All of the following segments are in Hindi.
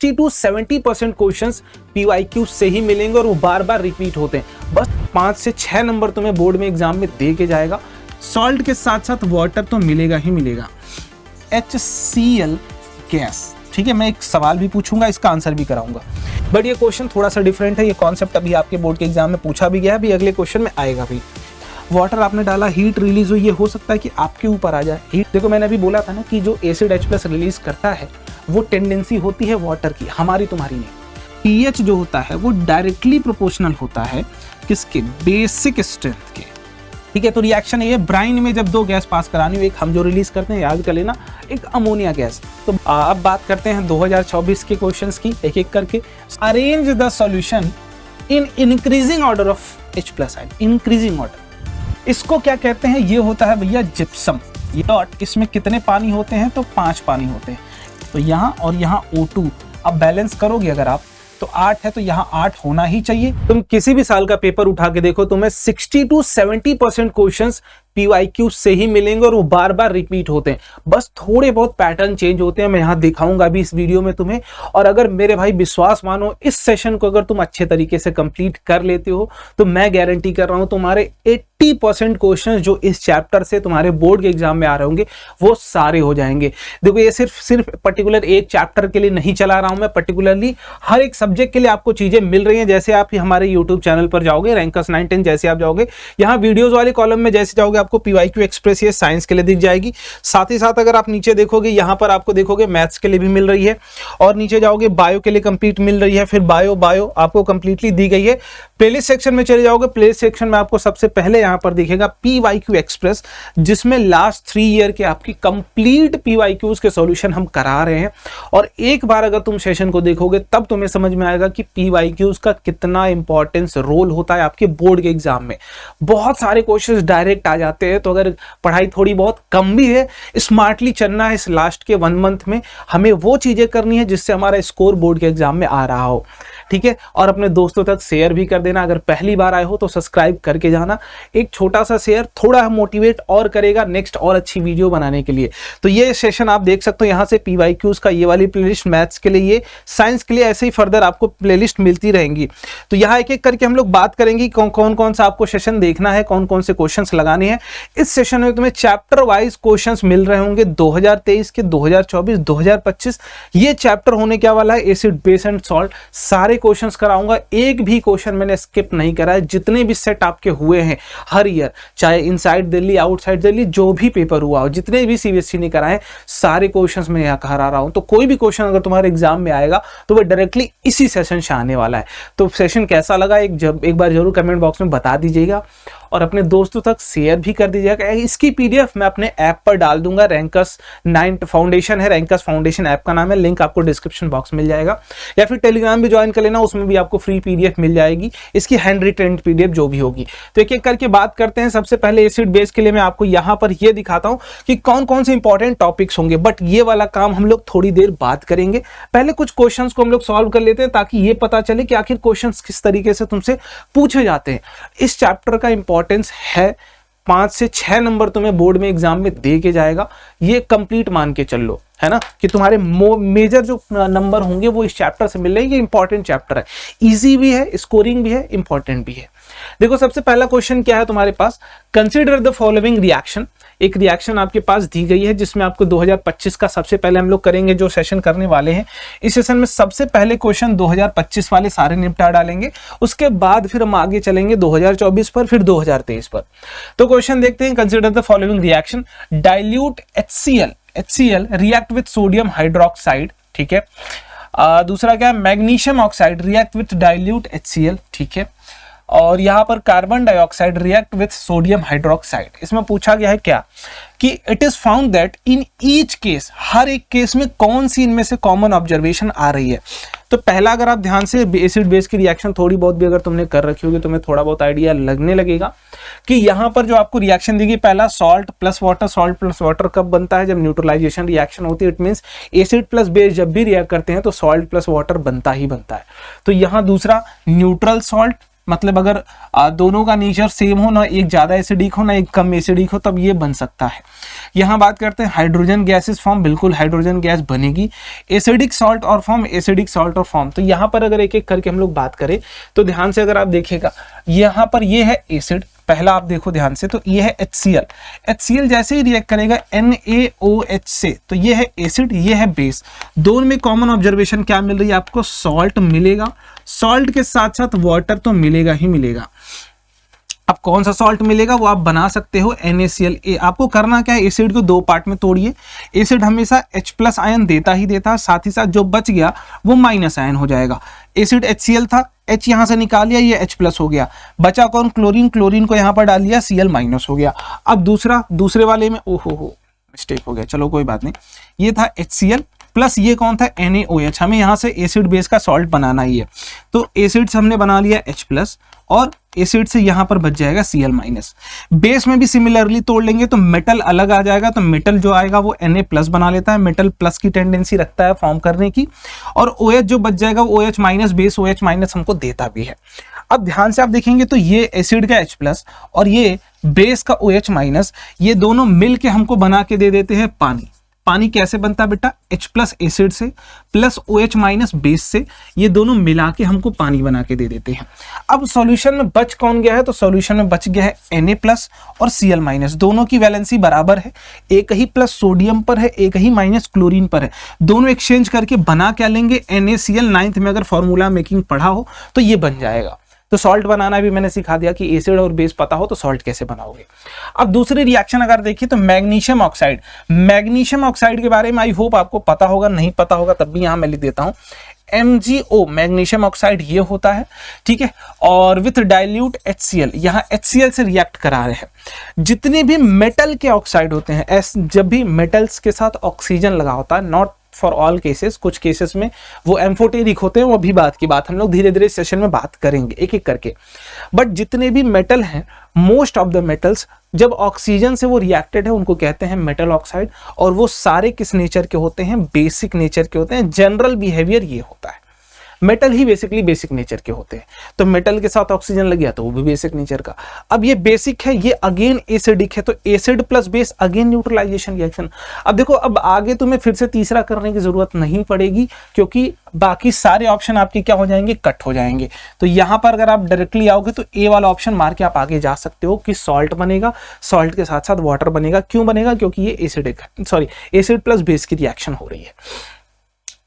to 70% क्वेश्चंस PYQ से ही मिलेंगे और वो बार बार रिपीट होते हैं। बस 5 से 6 नंबर तुम्हें बोर्ड में एग्जाम में दे के जाएगा। सॉल्ट के साथ साथ वाटर तो मिलेगा ही मिलेगा। HCl गैस, ठीक है, मैं एक सवाल भी पूछूंगा, इसका आंसर भी कराऊंगा, बट ये क्वेश्चन थोड़ा सा डिफरेंट है। ये कॉन्सेप्ट अभी आपके बोर्ड के एग्जाम में पूछा भी गया है, अभी अगले क्वेश्चन में आएगा भी। वाटर आपने डाला, हीट रिलीज हुई, ये हो सकता है कि आपके ऊपर आ जाए हीट। देखो मैंने अभी बोला था ना कि जो एसिड H+ रिलीज करता है वो टेंडेंसी होती है वाटर की, हमारी तुम्हारी नहीं। pH जो होता है वो डायरेक्टली प्रोपोर्शनल होता है किसके, बेसिक स्ट्रेंथ के, ठीक है। तो रिएक्शन ये ब्राइन में जब दो गैस पास करानी हो, एक हम जो रिलीज करते हैं याद कर लेना, एक अमोनिया गैस। तो अब बात करते हैं 2024 के क्वेश्चंस की एक एक करके। Arrange the solution in increasing order of H+ ion, increasing order. इसको क्या कहते हैं, ये होता है भैया जिप्सम। ये डॉट, इसमें कितने पानी होते हैं, तो 5 पानी होते हैं। तो यहाँ और यहाँ O2, अब बैलेंस करोगे अगर आप तो 8 है, तो यहाँ 8 होना ही चाहिए। तुम किसी भी साल का पेपर उठा के देखो, तुम्हें 60 to 70% क्वेश्चंस PYQ से ही मिलेंगे और वो बार बार रिपीट होते हैं। बस थोड़े बहुत पैटर्न चेंज होते हैं, मैं यहाँ दिखाऊंगा अभी इस वीडियो में तुम्हें। और अगर मेरे भाई विश्वास मानो, इस सेशन को अगर तुम अच्छे तरीके से कंप्लीट कर लेते हो तो मैं गारंटी कर रहा हूँ तुम्हारे 80% क्वेश्चन जो इस चैप्टर से तुम्हारे बोर्ड के एग्जाम में आ रहे होंगे वो सारे हो जाएंगे। देखो ये सिर्फ पर्टिकुलर एक चैप्टर के लिए नहीं चला रहा हूं मैं, पर्टिकुलरली हर एक सब्जेक्ट के लिए आपको चीजें मिल रही हैं। जैसे आप हमारे यूट्यूब चैनल पर जाओगे, रैंकर्स 9-10 जैसे आप जाओगे, यहाँ वीडियोज वाले कॉलम में जैसे जाओगे आपको PYQ एक्सप्रेस ये साइंस के लिए दिख जाएगी। साथ ही साथ अगर आप नीचे देखोगे, यहाँ पर आपको देखोगे मैथ्स के लिए भी मिल रही है, और नीचे जाओगे बायो के लिए कंप्लीट मिल रही है, फिर बायो आपको कंप्लीटली दी गई है। प्लेलिस्ट सेक्शन में चले जाओगे, प्लेलिस्ट सेक्शन में आपको सबसे पहले यहाँ पर दिखेगा PYQ एक्सप्रेस, जिसमें लास्ट 3 ईयर के आपकी कंप्लीट PYQs के सॉल्यूशन हम करा रहे हैं। और एक बार अगर तुम सेशन को देखोगे तब तुम्हें समझ में आएगा कि PYQs का कितना इंपॉर्टेंस रोल होता है आपके बोर्ड के एग्जाम में। बहुत सारे क्वेश्चंस डायरेक्ट आ जाते हैं, तो अगर पढ़ाई थोड़ी बहुत कम भी है, स्मार्टली चलना है इस लास्ट के 1 मंथ में, हमें वो चीजें करनी है जिससे हमारा स्कोर बोर्ड के एग्जाम में आ रहा हो, ठीक है। और अपने दोस्तों तक शेयर भी कर देना, अगर पहली बार आए हो तो सब्सक्राइब करके जाना। एक छोटा सा शेयर थोड़ा मोटिवेट और करेगा नेक्स्ट और अच्छी वीडियो बनाने के लिए। तो ये सेशन आप देख सकते हो, यहाँ से PYQs का ये वाली प्लेलिस्ट, मैथ्स के लिए ये, साइंस के लिए ऐसे ही फर्दर आपको प्लेलिस्ट मिलती रहेंगी। तो यहाँ एक एक करके हम लोग बात करेंगे कौन कौन सा आपको सेशन देखना है, कौन कौन से क्वेश्चंस लगाने हैं। इस सेशन में तुम्हें चैप्टर वाइज क्वेश्चंस मिल रहे होंगे 2023 के, 2024, 2025। ये चैप्टर होने क्या वाला है, एसिड, बेस एंड सॉल्ट, सारे क्वेश्चंस कराऊंगा। एक भी क्वेश्चन मैंने स्किप नहीं करा है। जितने भी सेट आपके हुए हैं हर ईयर, चाहे इनसाइड दिल्ली, आउटसाइड दिल्ली, जो भी पेपर हुआ हो, जितने भी CBSE ने कराए, सारे क्वेश्चंस मैं यहाँ करा रहा हूं। तो कोई भी क्वेश्चन अगर तुम्हारे एग्जाम में आएगा तो वो डायरेक्टली इसी सेशन से आने वाला है। तो सेशन कैसा लगा एक बार जरूर कमेंट बॉक्स में बता दीजिएगा, और अपने दोस्तों तक शेयर भी कर दीजिएगा। इसकी PDF मैं अपने ऐप पर डाल दूंगा, रैंकर्स 9 फाउंडेशन है, रैंकर्स फाउंडेशन ऐप का नाम है, लिंक आपको डिस्क्रिप्शन बॉक्स मिल जाएगा, या फिर टेलीग्राम भी ज्वाइन कर लेना, उसमें भी आपको फ्री PDF मिल जाएगी, इसकी हैंड रिटेन PDF जो भी होगी। तो एक एक करके बात करते हैं। सबसे पहले एसिड बेस के लिए मैं आपको यहाँ पर ये दिखाता हूँ कि कौन कौन से इंपॉर्टेंट टॉपिक्स होंगे, बट ये वाला काम हम लोग थोड़ी देर बात करेंगे। पहले कुछ क्वेश्चंस को हम लोग सॉल्व कर लेते हैं, ताकि ये पता चले कि आखिर क्वेश्चंस किस तरीके से तुमसे पूछे जाते हैं। इस चैप्टर का इंपॉर्टेंस है 5 से 6 नंबर तुम्हें बोर्ड में एग्जाम में दे के जाएगा, ये कंप्लीट मान के चल लो, है ना, कि तुम्हारे मेजर जो नंबर होंगे वो इस चैप्टर से मिल रहे हैं। ये इंपॉर्टेंट चैप्टर है, इजी भी है, स्कोरिंग भी है, इंपॉर्टेंट भी है। देखो सबसे पहला क्वेश्चन क्या है तुम्हारे पास, कंसीडर द फॉलोइंग रिएक्शन। एक रिएक्शन आपके पास दी गई है जिसमें आपको 2025 का सबसे पहले हम लोग करेंगे, जो सेशन करने वाले हैं इस सेशन में सबसे पहले क्वेश्चन 2025 वाले सारे निपटा डालेंगे, उसके बाद फिर हम आगे चलेंगे 2024 पर, फिर 2023 पर। तो क्वेश्चन देखते हैं, consider the following reaction, dilute HCl react with sodium hydroxide, ठीक है। दूसरा क्या है, magnesium oxide react with dilute HCl, ठीक है। और यहाँ पर carbon dioxide react with sodium hydroxide. इसमें पूछा गया है क्या कि it is found that in each case, हर एक केस में कौन सी इनमें से कॉमन ऑब्जर्वेशन आ रही है। तो पहला, अगर आप ध्यान से एसिड बेस की रिएक्शन थोड़ी बहुत भी अगर तुमने कर रखी होगी, तुम्हें थोड़ा बहुत आइडिया लगने लगेगा कि यहाँ पर जो आपको रिएक्शन दी गई, पहला सॉल्ट प्लस वाटर कब बनता है, जब न्यूट्रलाइजेशन रिएक्शन होती है। It means acid plus base जब भी रिएक्ट करते हैं तो सॉल्ट प्लस वाटर बनता ही बनता है। तो यहाँ दूसरा न्यूट्रल सॉल्ट मतलब अगर दोनों का नेचर सेम हो, ना एक ज़्यादा एसिडिक हो ना एक कम एसिडिक हो, तब ये बन सकता है। यहाँ बात करते हैं हाइड्रोजन गैसेस फॉर्म, बिल्कुल हाइड्रोजन गैस बनेगी। एसिडिक सॉल्ट और फॉर्म, एसिडिक सॉल्ट और फॉर्म। तो यहाँ पर अगर एक एक करके हम लोग बात करें तो ध्यान से अगर आप देखिएगा, यहाँ पर ये है एसिड, पहला आप देखो ध्यान से, तो ये है HCl। HCl जैसे ही रिएक्ट करेगा NaOH से, तो ये है एसिड, ये है बेस। दोनों में कॉमन ऑब्जर्वेशन क्या मिल रही है आपको? सॉल्ट मिलेगा। सॉल्ट के साथ साथ वाटर तो मिलेगा ही मिलेगा। अब कौन सा सॉल्ट मिलेगा वो आप बना सकते हो, NaCl। आपको करना क्या है, एसिड को दो पार्ट में तोड़िए। एसिड हमेशा H+ आयन देता ही देता है, साथ ही साथ जो बच गया वो माइनस आयन हो जाएगा। एसिड HCl था, H यहाँ से निकाल लिया, ये H+ हो गया। बचा कौन? क्लोरीन। क्लोरीन को यहाँ पर डाल दिया, Cl- हो गया। अब दूसरे वाले में ओहो मिस्टेक हो गया, चलो कोई बात नहीं। ये था HCl प्लस ये कौन था? NaOH। हमें यहाँ से एसिड बेस का सॉल्ट बनाना ही है, तो एसिड से हमने बना लिया H+ और एसिड से यहाँ पर बच जाएगा Cl-। बेस में भी सिमिलरली तोड़ लेंगे तो मेटल अलग आ जाएगा, तो मेटल जो आएगा वो Na+ बना लेता है। मेटल प्लस की टेंडेंसी रखता है फॉर्म करने की, और OH जो बच जाएगा वो OH- बेस OH- हमको देता भी है। अब ध्यान से आप देखेंगे तो ये एसिड का H+ और ये बेस का OH-, ये दोनों मिल के हमको बना के दे देते हैं पानी। पानी कैसे बनता है बेटा? H+ एसिड से प्लस OH- बेस से, ये दोनों मिला के हमको पानी बना के दे देते हैं। अब सॉल्यूशन में बच कौन गया है? तो सॉल्यूशन में बच गया है Na+ और Cl-। दोनों की वैलेंसी बराबर है, एक ही प्लस सोडियम पर है, एक ही माइनस क्लोरीन पर है। दोनों एक्सचेंज करके बना क्या लेंगे? NaCl। 9th में अगर फॉर्मूला मेकिंग पढ़ा हो तो ये बन जाएगा। तो सॉल्ट बनाना भी मैंने सिखा दिया कि एसिड और बेस पता हो तो सॉल्ट कैसे बनाओगे। अब दूसरी रिएक्शन अगर देखिए तो मैग्नीशियम ऑक्साइड। मैग्नीशियम ऑक्साइड के बारे में आई होप आपको पता होगा, नहीं पता होगा तब भी यहां मैं लिख देता हूं। MgO मैग्नीशियम ऑक्साइड ये होता है, ठीक है। और विथ डाइल्यूट HCl, यहाँ HCl से रिएक्ट करा रहे हैं। जितने भी मेटल के ऑक्साइड होते हैं, जब भी मेटल्स के साथ ऑक्सीजन लगा होता है, नॉट फॉर ऑल केसेस, कुछ केसेस में वो एम्फोटेरिक होते हैं, वो भी बात की बात, हम लोग धीरे धीरे सेशन में बात करेंगे एक एक करके। बट जितने भी मेटल हैं, मोस्ट ऑफ द मेटल्स जब ऑक्सीजन से वो रिएक्टेड है उनको कहते हैं मेटल ऑक्साइड। और वो सारे किस नेचर के होते हैं? बेसिक नेचर के होते हैं। जनरल बिहेवियर ये होता है, मेटल ही बेसिकली बेसिक नेचर के होते हैं। तो मेटल के साथ ऑक्सीजन लग गया तो वो भी बेसिक नेचर का। अब ये बेसिक है, ये अगेन एसिडिक है, तो acid plus base again neutralisation reaction. अब देखो, अब आगे तुम्हें फिर से तीसरा करने की जरूरत नहीं पड़ेगी, क्योंकि बाकी सारे ऑप्शन आपके क्या हो जाएंगे? कट हो जाएंगे। तो यहां पर अगर आप डायरेक्टली आओगे तो ए वाला ऑप्शन मार के आप आगे जा सकते हो कि सॉल्ट बनेगा, सॉल्ट के साथ साथ वाटर बनेगा। क्यों बनेगा? क्योंकि ये एसिडिक है, सॉरी एसिड प्लस बेस की रिएक्शन हो रही है।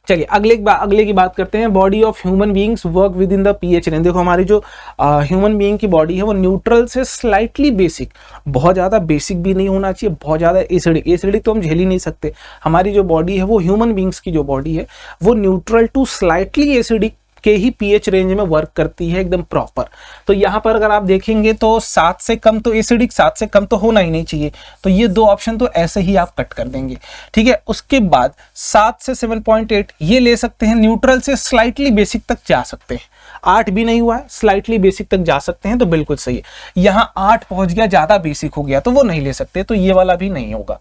चलिए अगले की बात करते हैं। Body of human beings work with in the pH range. देखो हमारी जो ह्यूमन बीइंग की बॉडी है वो न्यूट्रल से स्लाइटली बेसिक, बहुत ज़्यादा बेसिक भी नहीं होना चाहिए, बहुत ज़्यादा एसिडिक, एसिडिक तो हम झेल ही नहीं सकते। हमारी जो बॉडी है वो ह्यूमन बीइंग्स की जो बॉडी है वो न्यूट्रल टू स्लाइटली एसिडिक के ही पीएच रेंज में वर्क करती है, एकदम प्रॉपर। तो यहाँ पर अगर आप देखेंगे तो 7 से कम तो एसिडिक, 7 से कम तो होना ही नहीं चाहिए। तो ये दो ऑप्शन तो ऐसे ही आप कट कर देंगे, ठीक है। उसके बाद 7 से 7.8 ये ले सकते हैं, न्यूट्रल से स्लाइटली बेसिक तक जा सकते हैं। 8 भी नहीं हुआ है, स्लाइटली बेसिक तक जा सकते हैं, तो बिल्कुल सही है। यहाँ 8 पहुंच गया, ज्यादा बेसिक हो गया तो वो नहीं ले सकते, तो ये वाला भी नहीं होगा,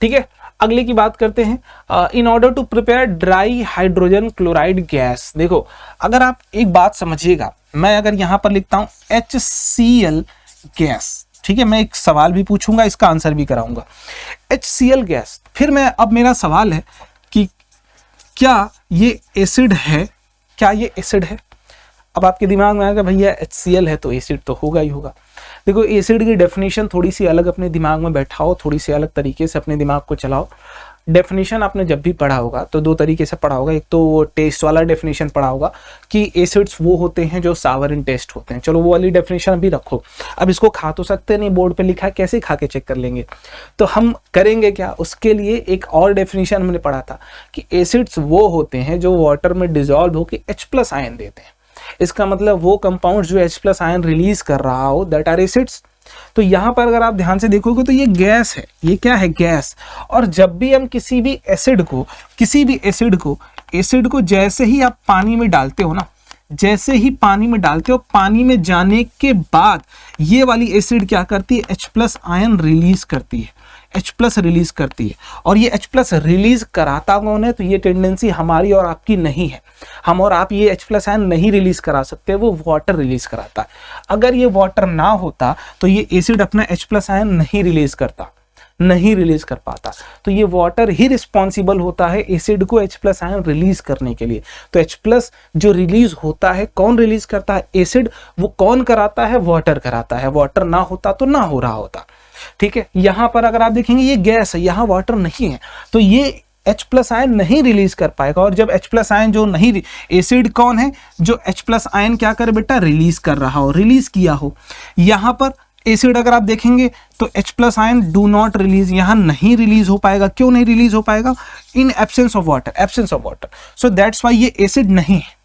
ठीक है। अगले की बात करते हैं। In order to prepare dry hydrogen chloride gas. देखो अगर आप एक बात समझिएगा, मैं अगर यहां पर लिखता हूं HCl गैस, ठीक है, मैं एक सवाल भी पूछूंगा, इसका आंसर भी कराऊंगा। HCl गैस, फिर मैं अब मेरा सवाल है कि क्या ये एसिड है? क्या ये एसिड है? अब आपके दिमाग में आएगा भैया HCl है तो एसिड तो होगा ही होगा। देखो एसिड की डेफिनेशन थोड़ी सी अलग अपने दिमाग में बैठाओ, थोड़ी सी अलग तरीके से अपने दिमाग को चलाओ। डेफिनेशन आपने जब भी पढ़ा होगा तो दो तरीके से पढ़ा होगा। एक तो वो टेस्ट वाला डेफिनेशन पढ़ा होगा कि एसिड्स वो होते हैं जो सावर इन टेस्ट होते हैं, चलो वो वाली डेफिनेशन अभी रखो। अब इसको खा तो सकते नहीं, बोर्ड पे लिखा है, कैसे खा के चेक कर लेंगे? तो हम करेंगे क्या, उसके लिए एक और डेफिनेशन हमने पढ़ा था कि एसिड्स वो होते हैं जो वाटर में डिजॉल्व होकर H+ आयन देते हैं। इसका मतलब वो कंपाउंड जो H+ आयन रिलीज कर रहा हो, दैट आर एसिड्स। तो यहां पर अगर आप ध्यान से देखोगे तो ये गैस है, ये क्या है? गैस। और जब भी हम किसी भी एसिड को जैसे ही आप पानी में डालते हो ना, जैसे ही पानी में डालते हो, पानी में जाने के बाद ये वाली एसिड क्या करती है? H+ आयन रिलीज करती है। H+ रिलीज करती है, और ये H+ रिलीज कराता कौन है? तो ये टेंडेंसी हमारी और आपकी नहीं है, हम और आप ये H+ आयन नहीं रिलीज करा सकते, वो वाटर रिलीज कराता है। अगर ये वाटर ना होता तो ये एसिड अपना H+ आयन नहीं रिलीज कर पाता, तो ये वाटर ही रिस्पॉन्सिबल होता है एसिड को H+ आयन रिलीज करने के लिए। तो H+ जो रिलीज होता है, कौन रिलीज करता है? एसिड। वो कौन कराता है? वाटर कराता है। वाटर ना होता तो ना हो रहा होता, ठीक है। यहां पर अगर आप देखेंगे ये गैस है, यहां वाटर नहीं है, तो ये H+ आयन नहीं रिलीज कर पाएगा। और जब H+ आयन जो नहीं, एसिड कौन है? जो H+ आयन क्या करे बेटा? रिलीज कर रहा हो, रिलीज किया हो। यहां पर एसिड अगर आप देखेंगे तो H+ ion do not release, यहां नहीं रिलीज हो पाएगा। क्यों नहीं रिलीज हो पाएगा? In absence of water, so that's why ये एसिड नहीं है,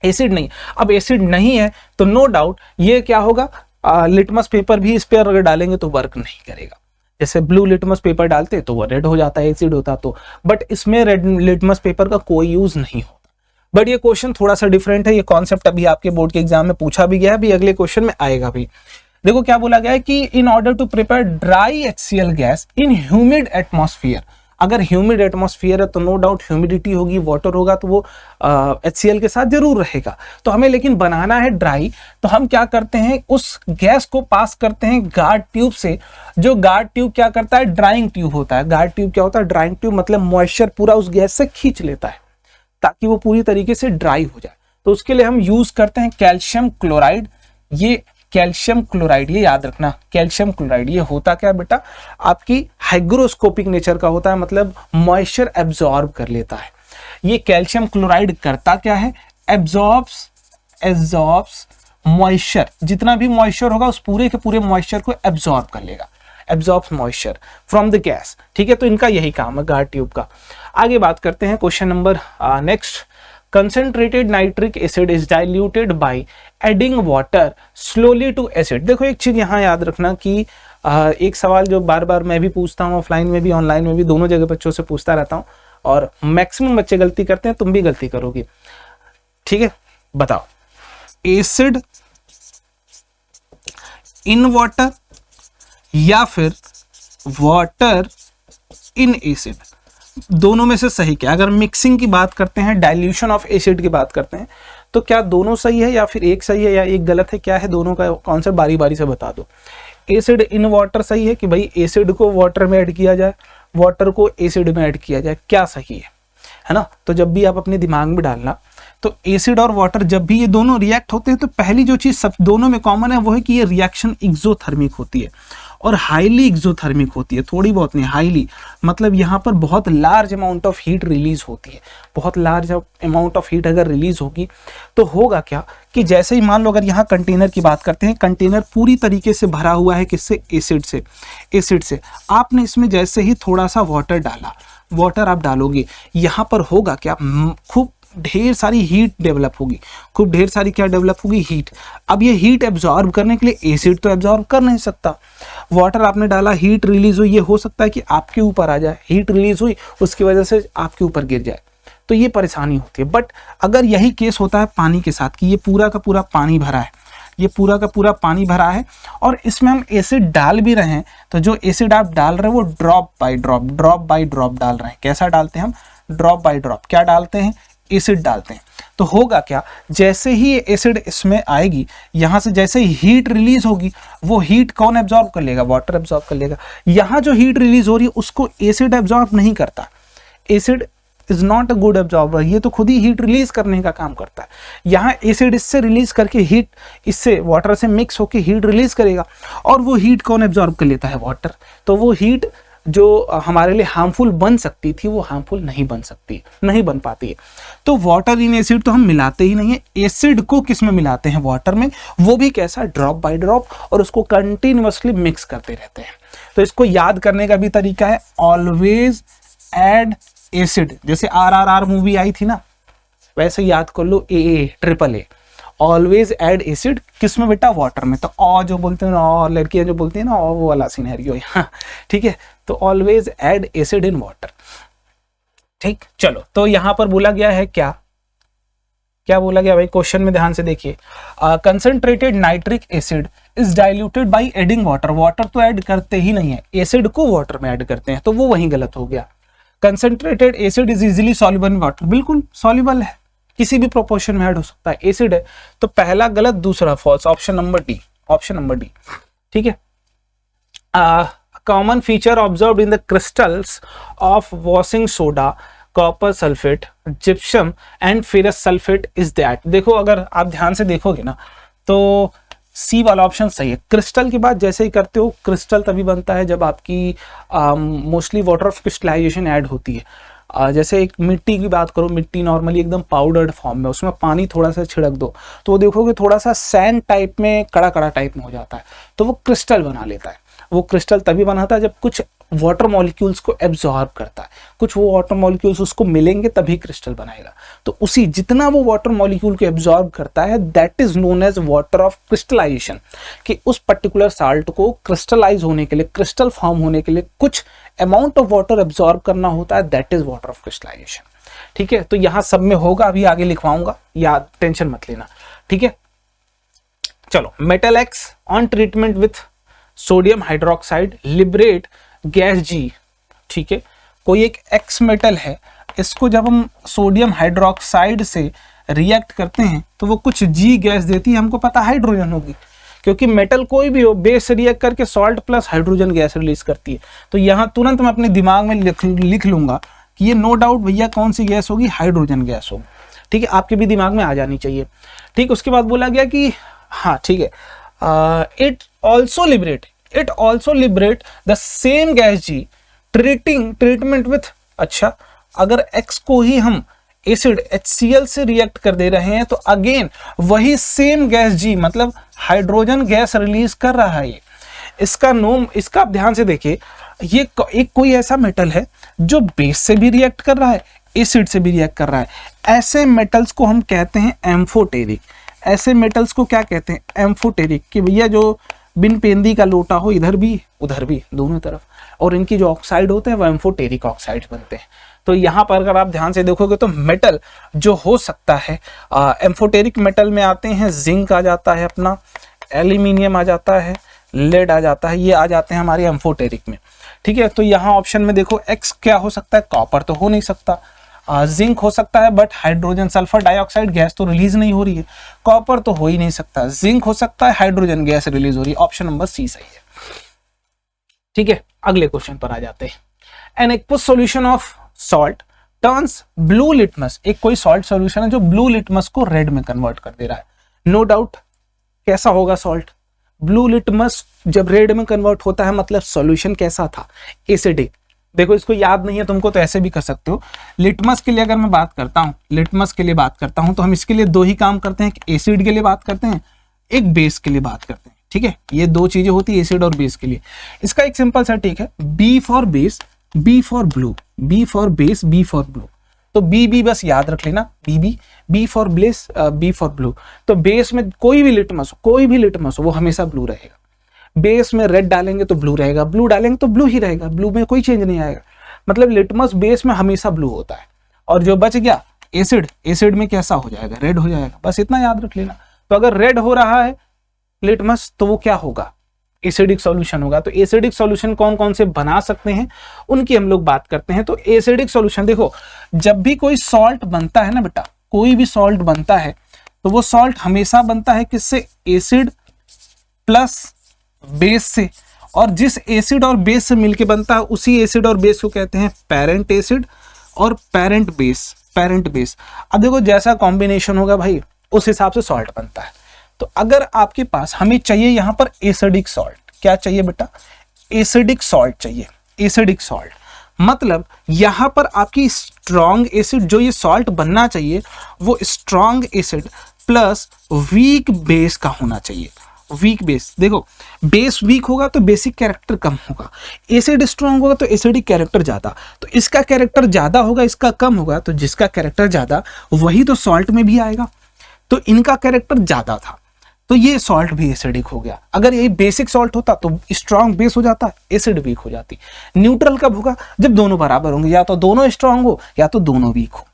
एसिड नहीं। अब एसिड नहीं है तो नो डाउट ये क्या होगा? लिटमस पेपर भी इस पर अगर डालेंगे तो वर्क नहीं करेगा। जैसे ब्लू लिटमस पेपर डालते तो वो रेड हो जाता है, एसिड होता तो, बट इसमें रेड लिटमस पेपर का कोई यूज नहीं होता। बट ये क्वेश्चन थोड़ा सा डिफरेंट है, ये कॉन्सेप्ट अभी आपके बोर्ड के एग्जाम में पूछा भी गया है, अभी अगले क्वेश्चन में आएगा भी। देखो क्या बोला गया है कि in order to prepare dry HCl gas in humid atmosphere. अगर ह्यूमिड एटमॉस्फेयर है तो नो डाउट ह्यूमिडिटी होगी, वाटर होगा, तो वो HCl के साथ जरूर रहेगा। तो हमें लेकिन बनाना है ड्राई, तो हम क्या करते हैं? उस गैस को पास करते हैं गार्ड ट्यूब से। जो गार्ड ट्यूब क्या करता है? ड्राइंग ट्यूब होता है। गार्ड ट्यूब क्या होता है? ड्राइंग ट्यूब, मतलब मॉइस्चर पूरा उस गैस से खींच लेता है ताकि वो पूरी तरीके से ड्राई हो जाए। तो उसके लिए हम यूज करते हैं कैल्शियम क्लोराइड। ये कैल्शियम क्लोराइड, ये याद रखना, कैल्शियम क्लोराइड ये होता क्या बेटा? आपकी हाइग्रोस्कोपिक नेचर का होता है, मतलब मॉइस्चर एब्जॉर्ब कर लेता है। ये कैल्शियम क्लोराइड करता क्या है? एब्जॉर्ब्स मॉइस्चर, जितना भी मॉइस्चर होगा उस पूरे के पूरे मॉइस्चर को एब्जॉर्ब कर लेगा, absorbs moisture from the gas, ठीक है। तो इनका यही काम है गार्ड ट्यूब का। आगे बात करते हैं question number next. Concentrated nitric acid is diluted by adding water slowly to acid. देखो एक चीज यहाँ याद रखना कि एक सवाल जो बार बार मैं भी पूछता हूँ, ऑफलाइन में भी ऑनलाइन में भी, दोनों जगह बच्चों से पूछता रहता हूँ, और मैक्सिमम बच्चे गलती करते हैं, तुम भी गलती करोगे, ठीक है। बताओ, एसिड इन वाटर या फिर वाटर इन एसिड, दोनों में से सही क्या? अगर मिक्सिंग की बात करते हैं, डाइल्यूशन ऑफ एसिड की बात करते हैं, तो क्या दोनों सही है या फिर एक सही है या एक गलत है? क्या है दोनों का कॉन्सेप्ट? बारी बारी से बता दो। एसिड इन वाटर सही है कि भाई एसिड को वाटर में ऐड किया जाए, वाटर को एसिड में ऐड किया जाए, क्या सही है ना? तो जब भी आप अपने दिमाग में डालना, तो एसिड और वाटर जब भी ये दोनों रिएक्ट होते हैं तो पहली जो चीज सब दोनों में कॉमन है वो है कि ये रिएक्शन एक्सोथर्मिक होती है और हाईली एक्सोथर्मिक होती है। थोड़ी बहुत नहीं, हाईली, मतलब यहाँ पर बहुत large amount of heat release होती है। बहुत लार्ज अमाउंट ऑफ हीट अगर रिलीज होगी तो होगा क्या कि जैसे ही मान लो अगर यहाँ कंटेनर की बात करते हैं, कंटेनर पूरी तरीके से भरा हुआ है किससे? एसिड से। आपने इसमें जैसे ही थोड़ा सा वाटर डाला, वाटर आप डालोगे, यहाँ पर होगा क्या? खूब ढेर सारी हीट डेवलप होगी, खूब ढेर सारी क्या डेवलप होगी? हीट। अब ये हीट एब्जॉर्ब करने के लिए एसिड तो एब्जॉर्ब कर नहीं सकता, वाटर आपने डाला, हीट रिलीज हुई, ये हो सकता है कि आपके ऊपर आ जाए, हीट रिलीज हुई उसकी वजह से आपके ऊपर गिर जाए, तो ये परेशानी होती है। बट अगर यही केस होता है पानी के साथ कि ये पूरा का पूरा पानी भरा है, ये पूरा का पूरा पानी भरा है और इसमें हम एसिड डाल भी रहे हैं, तो जो एसिड आप डाल रहे हैं वो ड्रॉप बाय ड्रॉप डाल रहे हैं। कैसा डालते हैं हम? Drop by drop. क्या डालते हैं? एसिड डालते हैं। तो होगा क्या? जैसे ही एसिड इसमें आएगी, यहां से जैसे ही हीट रिलीज होगी, वो हीट कौन एब्जॉर्ब कर लेगा? वाटर एब्जॉर्ब कर लेगा। यहां जो हीट रिलीज हो रही है उसको एसिड एब्जॉर्ब नहीं करता। Acid is not a good absorber, ये तो खुद ही हीट रिलीज करने का काम करता है। यहाँ एसिड इससे रिलीज करके हीट, इससे वाटर से मिक्स होकर हीट रिलीज करेगा, और वो हीट कौन एब्जॉर्ब कर लेता है? वाटर। तो वो हीट जो हमारे लिए हार्मफुल बन सकती थी वो हार्मफुल नहीं बन सकती, नहीं बन पाती है। तो वाटर इन एसिड तो हम मिलाते ही नहीं है। एसिड को किस में मिलाते हैं? वाटर में, वो भी कैसा? ड्रॉप बाय ड्रॉप, और उसको कंटिन्यूअसली मिक्स करते रहते हैं। तो इसको याद करने का भी तरीका है, ऑलवेज ऐड एसिड। जैसे RRR मूवी आई थी ना, वैसे याद कर लो, AAA, ऑलवेज ऐड एसिड किस में बेटा? वाटर में। तो और जो बोलते हैं ना, और लड़कियां जो बोलती हैं ना, और वो वाला सिनेरियो है, ठीक है। तो always add acid in water, ठीक। चलो, तो यहां पर बोला गया है क्या? क्या बोला गया भाई क्वेश्चन में, ध्यान से देखिए, concentrated nitric acid is diluted by adding water, water तो ऐड करते ही नहीं है, एसिड को वाटर में ऐड करते हैं, तो वो वहीं गलत हो गया। Concentrated acid is easily soluble in water, बिल्कुल सॉल्युबल है, किसी भी प्रोपोर्शन में ऐड हो सकता है, एसिड है, तो पहला गलत, दूसरा false, option number D, option number D, ठीक है। Common feature observed in the crystals of washing soda, copper sulphate, gypsum and ferrous sulphate is that, देखो अगर आप ध्यान से देखोगे ना तो सी वाला ऑप्शन सही है। क्रिस्टल की बात जैसे ही करते हो, क्रिस्टल तभी बनता है जब आपकी mostly water of crystallisation add होती है। जैसे एक मिट्टी की बात करो, मिट्टी नॉर्मली एकदम पाउडर्ड फॉर्म में, उसमें पानी थोड़ा सा छिड़क दो तो वो देखोगे थोड़ा सा सैंड टाइप में, कड़ा कड़ा टाइप में हो जाता है, तो वो क्रिस्टल बना लेता है। वो क्रिस्टल तभी बनाता है जब कुछ वाटर मॉलिक्यूल्स को एब्जॉर्ब करता है, कुछ वो वाटर मॉलिक्यूल्स उसको मिलेंगे तभी क्रिस्टल बनाएगा। तो उसी जितना वो वाटर मॉलिक्यूल को एब्जॉर्ब करता है, that is known as water of crystallisation, कि उस पर्टिकुलर साल्ट को क्रिस्टलाइज होने के लिए, क्रिस्टल फॉर्म होने के लिए कुछ अमाउंट ऑफ वाटर एब्जॉर्ब करना होता है, that is water of crystallisation, ठीक है। तो यहां सब में होगा, अभी आगे लिखवाऊंगा, या टेंशन मत लेना, ठीक है। चलो, metal X on treatment with sodium hydroxide liberate gas G, ठीक है। कोई एक एक्स मेटल है, इसको जब हम सोडियम हाइड्रोक्साइड से रिएक्ट करते हैं तो वो कुछ जी गैस देती है, हमको पता हाइड्रोजन होगी, क्योंकि मेटल कोई भी हो, बेस से रिएक्ट करके salt plus hydrogen gas release करती है। तो यहाँ तुरंत मैं अपने दिमाग में लिख लूंगा कि ये नो डाउट भैया कौन सी गैस होगी, हाइड्रोजन गैस होगी, ठीक है, आपके भी दिमाग में आ जानी चाहिए, ठीक। उसके बाद बोला गया कि हाँ ठीक है, it also liberate the same gas G treatment with, अच्छा अगर X को ही हम एसिड HCl से रिएक्ट कर दे रहे हैं तो अगेन वही सेम गैस जी, मतलब हाइड्रोजन गैस रिलीज कर रहा है। इसका आप ध्यान से देखिए, ये एक कोई ऐसा मेटल है जो बेस से भी रिएक्ट कर रहा है, एसिड से भी रिएक्ट कर रहा है। ऐसे मेटल्स को हम कहते हैं एम्फोटेरिक। ऐसे मेटल्स को क्या कहते हैं, एम्फोटेरिक, कि भैया जो बिन पेंदी का लोटा हो, इधर भी उधर भी दोनों तरफ, और इनकी जो ऑक्साइड होते हैं वो एम्फोटेरिक ऑक्साइड बनते हैं। तो यहाँ पर अगर आप ध्यान से देखोगे तो मेटल जो हो सकता है एम्फोटेरिक मेटल में आते हैं, जिंक आ जाता है अपना, एल्यूमिनियम आ जाता है, लेड आ जाता है, ये आ जाते हैं हमारे एम्फोटेरिक में, ठीक है। तो यहाँ ऑप्शन में देखो एक्स क्या हो सकता है, कॉपर तो हो नहीं सकता, जिंक हो सकता है but hydrogen sulphur dioxide gas तो रिलीज नहीं हो रही है, कॉपर तो हो ही नहीं सकता, जिंक हो सकता है, हाइड्रोजन गैस रिलीज हो रही है, ऑप्शन नंबर सी सही है, ठीक है। अगले क्वेश्चन पर आ जाते हैं। An aqueous solution of salt turns blue litmus, एक कोई सॉल्ट सॉल्यूशन है जो ब्लू लिटमस को रेड में कन्वर्ट कर दे रहा है। नो डाउट कैसा होगा सॉल्ट, ब्लू लिटमस जब रेड में कन्वर्ट होता है मतलब सॉल्यूशन कैसा था, एसिडिक। देखो इसको याद नहीं है तुमको तो ऐसे भी कर सकते हो। लिटमस के लिए अगर मैं बात करता हूँ, लिटमस के लिए बात करता हूँ तो हम इसके लिए दो ही काम करते हैं, एसिड के लिए बात करते हैं, एक बेस के लिए बात करते हैं, ठीक है। ये दो चीजें होती है एसिड और बेस के लिए। इसका एक सिंपल सा ठीक है, B for base, B for blue, B for base, B for blue, तो बी बस याद रख लेना, B for base, B for blue. तो बेस में कोई भी लिटमस हो वो हमेशा ब्लू रहेगा, बेस में रेड डालेंगे तो ब्लू रहेगा, ब्लू डालेंगे तो ब्लू ही रहेगा, ब्लू में कोई चेंज नहीं आएगा, मतलब लिटमस बेस में हमेशा ब्लू होता है। और जो बच गया एसिड, एसिड में कैसा हो जाएगा, रेड हो जाएगा, बस इतना याद रख लेना। तो अगर रेड हो रहा है लिटमस तो वो क्या होगा, एसिडिक सॉल्यूशन होगा। तो एसिडिक सॉल्यूशन कौन कौन से बना सकते हैं उनकी हम लोग बात करते हैं। तो एसिडिक सॉल्यूशन देखो, जब भी कोई सॉल्ट बनता है ना बेटा, कोई भी सॉल्ट बनता है तो वो सॉल्ट हमेशा बनता है किससे, एसिड प्लस बेस से, और जिस एसिड और बेस से मिलके बनता है उसी एसिड और बेस को कहते हैं पेरेंट एसिड और पेरेंट बेस। अब देखो जैसा कॉम्बिनेशन होगा भाई उस हिसाब से सॉल्ट बनता है। तो अगर आपके पास, हमें चाहिए यहां पर एसिडिक सॉल्ट, क्या चाहिए बेटा, एसिडिक सॉल्ट चाहिए, एसिडिक सॉल्ट मतलब यहां पर आपकी स्ट्रॉन्ग एसिड, जो ये सॉल्ट बनना चाहिए वो strong acid plus weak base का होना चाहिए। वीक बेस, देखो बेस वीक होगा तो बेसिक कैरेक्टर कम होगा, एसिड स्ट्रॉन्ग होगा तो एसिडिक कैरेक्टर ज्यादा, तो इसका कैरेक्टर ज्यादा होगा, इसका कम होगा, तो जिसका कैरेक्टर ज्यादा वही तो सॉल्ट में भी आएगा। तो इनका कैरेक्टर ज्यादा था तो ये सॉल्ट भी एसिडिक हो गया। अगर ये बेसिक सॉल्ट होता तो स्ट्रॉन्ग बेस हो जाता, एसिड वीक हो जाती। न्यूट्रल कब होगा, जब दोनों बराबर होंगे, या तो दोनों स्ट्रॉन्ग हो या तो दोनों वीक हो,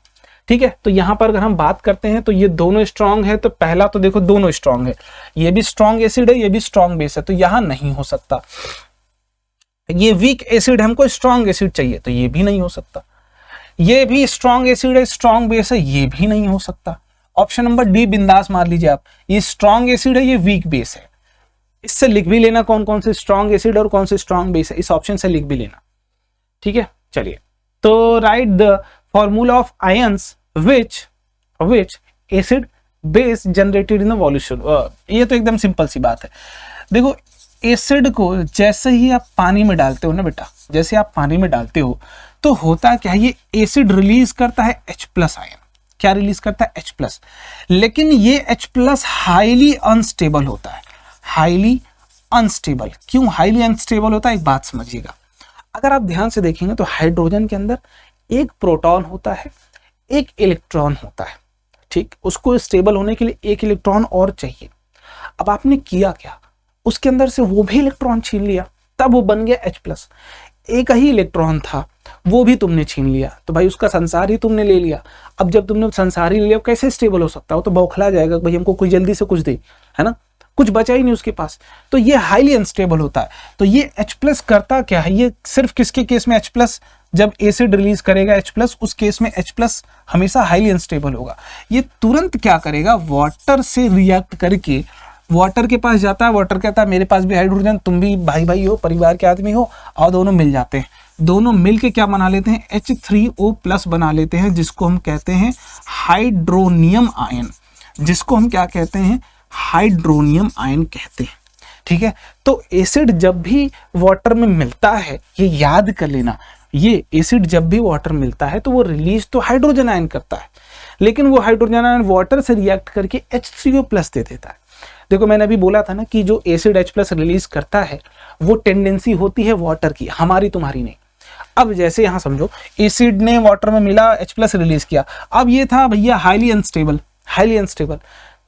ठीक है, तो यहाँ पर अगर हम बात करते हैं तो ये दोनों स्ट्रांग है, तो पहला तो देखो दोनों स्ट्रांग है, ये भी स्ट्रांग एसिड है, ये भी स्ट्रांग बेस है, तो यहाँ नहीं हो सकता। ये वीक एसिड, हमको स्ट्रांग एसिड चाहिए, तो ये भी नहीं हो सकता। ये भी स्ट्रांग एसिड है, स्ट्रांग बेस है, ये भी नहीं हो सकता। ऑप्शन नंबर डी बिंदास मार लीजिए आप, ये स्ट्रांग एसिड है, ये वीक बेस है। इससे लिख भी लेना कौन कौन से स्ट्रांग एसिड और कौन से स्ट्रांग बेस है, इस ऑप्शन से लिख भी लेना, ठीक है। चलिए, तो right the formula of ions which acid base generated in the evolution। ये तो एकदम सिंपल सी बात है। देखो, एसिड को जैसे ही आप पानी में डालते हो ना बेटा, जैसे आप पानी में डालते हो तो होता क्या है, ये एसिड रिलीज करता है H+ आयन। क्या रिलीज करता है? H+। लेकिन ये H+ हाईली अनस्टेबल होता है। हाईली अनस्टेबल क्यों हाईली अनस्टेबल होता है, एक बात समझिएगा। अगर आप ध्यान से देखेंगे तो हाइड्रोजन के अंदर एक प्रोटॉन होता है, एक इलेक्ट्रॉन होता है, ठीक। उसको स्टेबल होने के लिए एक इलेक्ट्रॉन और चाहिए। अब आपने किया क्या, उसके अंदर से वो भी इलेक्ट्रॉन छीन लिया, तब वो बन गया H+। एक ही इलेक्ट्रॉन था, वो भी तुमने छीन लिया, तो भाई उसका संसार ही तुमने ले लिया। अब जब तुमने संसार ही ले लिया, कैसे स्टेबल हो सकता हो? तो बौखला जाएगा, भाई हमको कोई जल्दी से कुछ दे, है ना, कुछ बचा ही नहीं उसके पास। तो ये हाईली अनस्टेबल होता है। तो ये H+ करता क्या है, ये सिर्फ किसके केस में H+, जब एसिड रिलीज करेगा H+, उस केस में H+ हमेशा हाईली अनस्टेबल होगा। ये तुरंत क्या करेगा, वाटर से रिएक्ट करके वाटर के पास जाता है, वाटर कहता है मेरे पास भी हाइड्रोजन, तुम भी भाई भाई हो, परिवार के आदमी हो, और दोनों मिल जाते हैं। दोनों मिलके क्या बना लेते हैं, H3O+ बना लेते हैं, जिसको हम कहते हैं हाइड्रोनियम आयन, जिसको हम क्या कहते हैं, हाइड्रोनियम आयन कहते हैं, ठीक है। तो एसिड जब भी वाटर में मिलता है, ये याद कर लेना, ये एसिड जब भी वाटर मिलता है तो वो रिलीज तो हाइड्रोजन आयन करता है, लेकिन वो हाइड्रोजन आयन वाटर से रिएक्ट करके H3O+ दे देता है। देखो, मैंने अभी बोला था ना कि जो एसिड H+ रिलीज करता है वो टेंडेंसी होती है वाटर की, हमारी तुम्हारी नहीं। अब जैसे यहां समझो, एसिड ने वाटर में मिला, H+ रिलीज किया, अब ये था भैया हाईली अनस्टेबल, हाईली अनस्टेबल।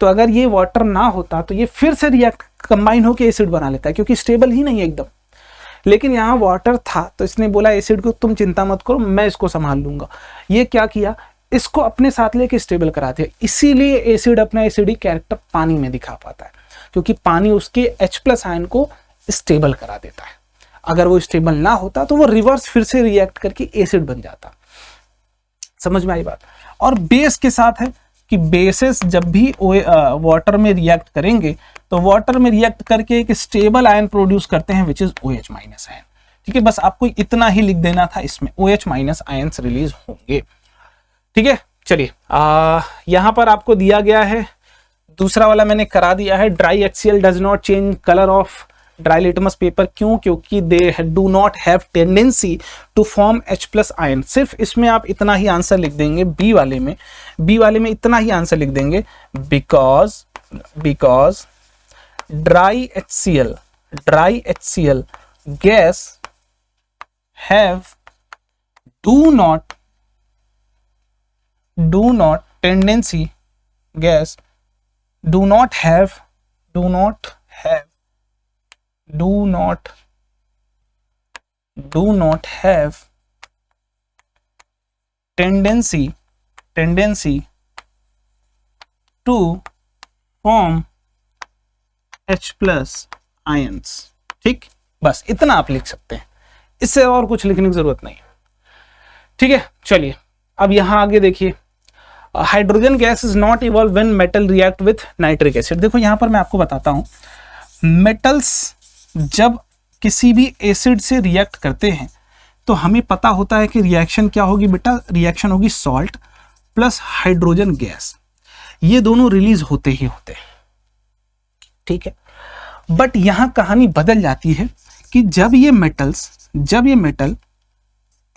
तो अगर ये वाटर ना होता तो ये फिर से रिएक्ट कंबाइन होकर एसिड बना लेता है, क्योंकि स्टेबल ही नहीं है एकदम। लेकिन यहाँ वाटर था तो इसने बोला एसिड को तुम चिंता मत करो, मैं इसको संभाल लूंगा। ये क्या किया, इसको अपने साथ लेके स्टेबल करा दिया। इसीलिए एसिड अपना एसिडिक कैरेक्टर पानी में दिखा पाता है, क्योंकि पानी उसके H+ आयन को स्टेबल करा देता है। अगर वो स्टेबल ना होता तो वो रिवर्स फिर से रिएक्ट करके एसिड बन जाता। समझ में आई बात? और बेस के साथ है कि बेसेस जब भी वाटर में रिएक्ट करेंगे तो वाटर में रिएक्ट करके एक स्टेबल आयन प्रोड्यूस करते हैं, विच इज OH- आयन, ठीक है। बस आपको इतना ही लिख देना था, इसमें OH- आयंस रिलीज होंगे, ठीक है। चलिए, यहां पर आपको दिया गया है, दूसरा वाला मैंने करा दिया है, dry HCl does not change colour of dry litmus paper. क्यों? क्योंकि they do not have tendency to form H+ ion. सिर्फ इसमें आप इतना ही आंसर लिख देंगे, बी वाले में इतना ही आंसर लिख देंगे, because dry HCl guys have do not tendency, gas do not have tendency to form H+ ions, ठीक। बस इतना आप लिख सकते हैं, इससे और कुछ लिखने की जरूरत नहीं, ठीक है। चलिए, अब यहां आगे देखिए, hydrogen gas is not evolve when metal react with nitric acid. देखो, यहां पर मैं आपको बताता हूं, मेटल्स जब किसी भी एसिड से रिएक्ट करते हैं तो हमें पता होता है कि रिएक्शन क्या होगी बेटा, रिएक्शन होगी सॉल्ट प्लस हाइड्रोजन गैस, ये दोनों रिलीज होते ही होते हैं, ठीक है। बट यहां कहानी बदल जाती है कि जब ये मेटल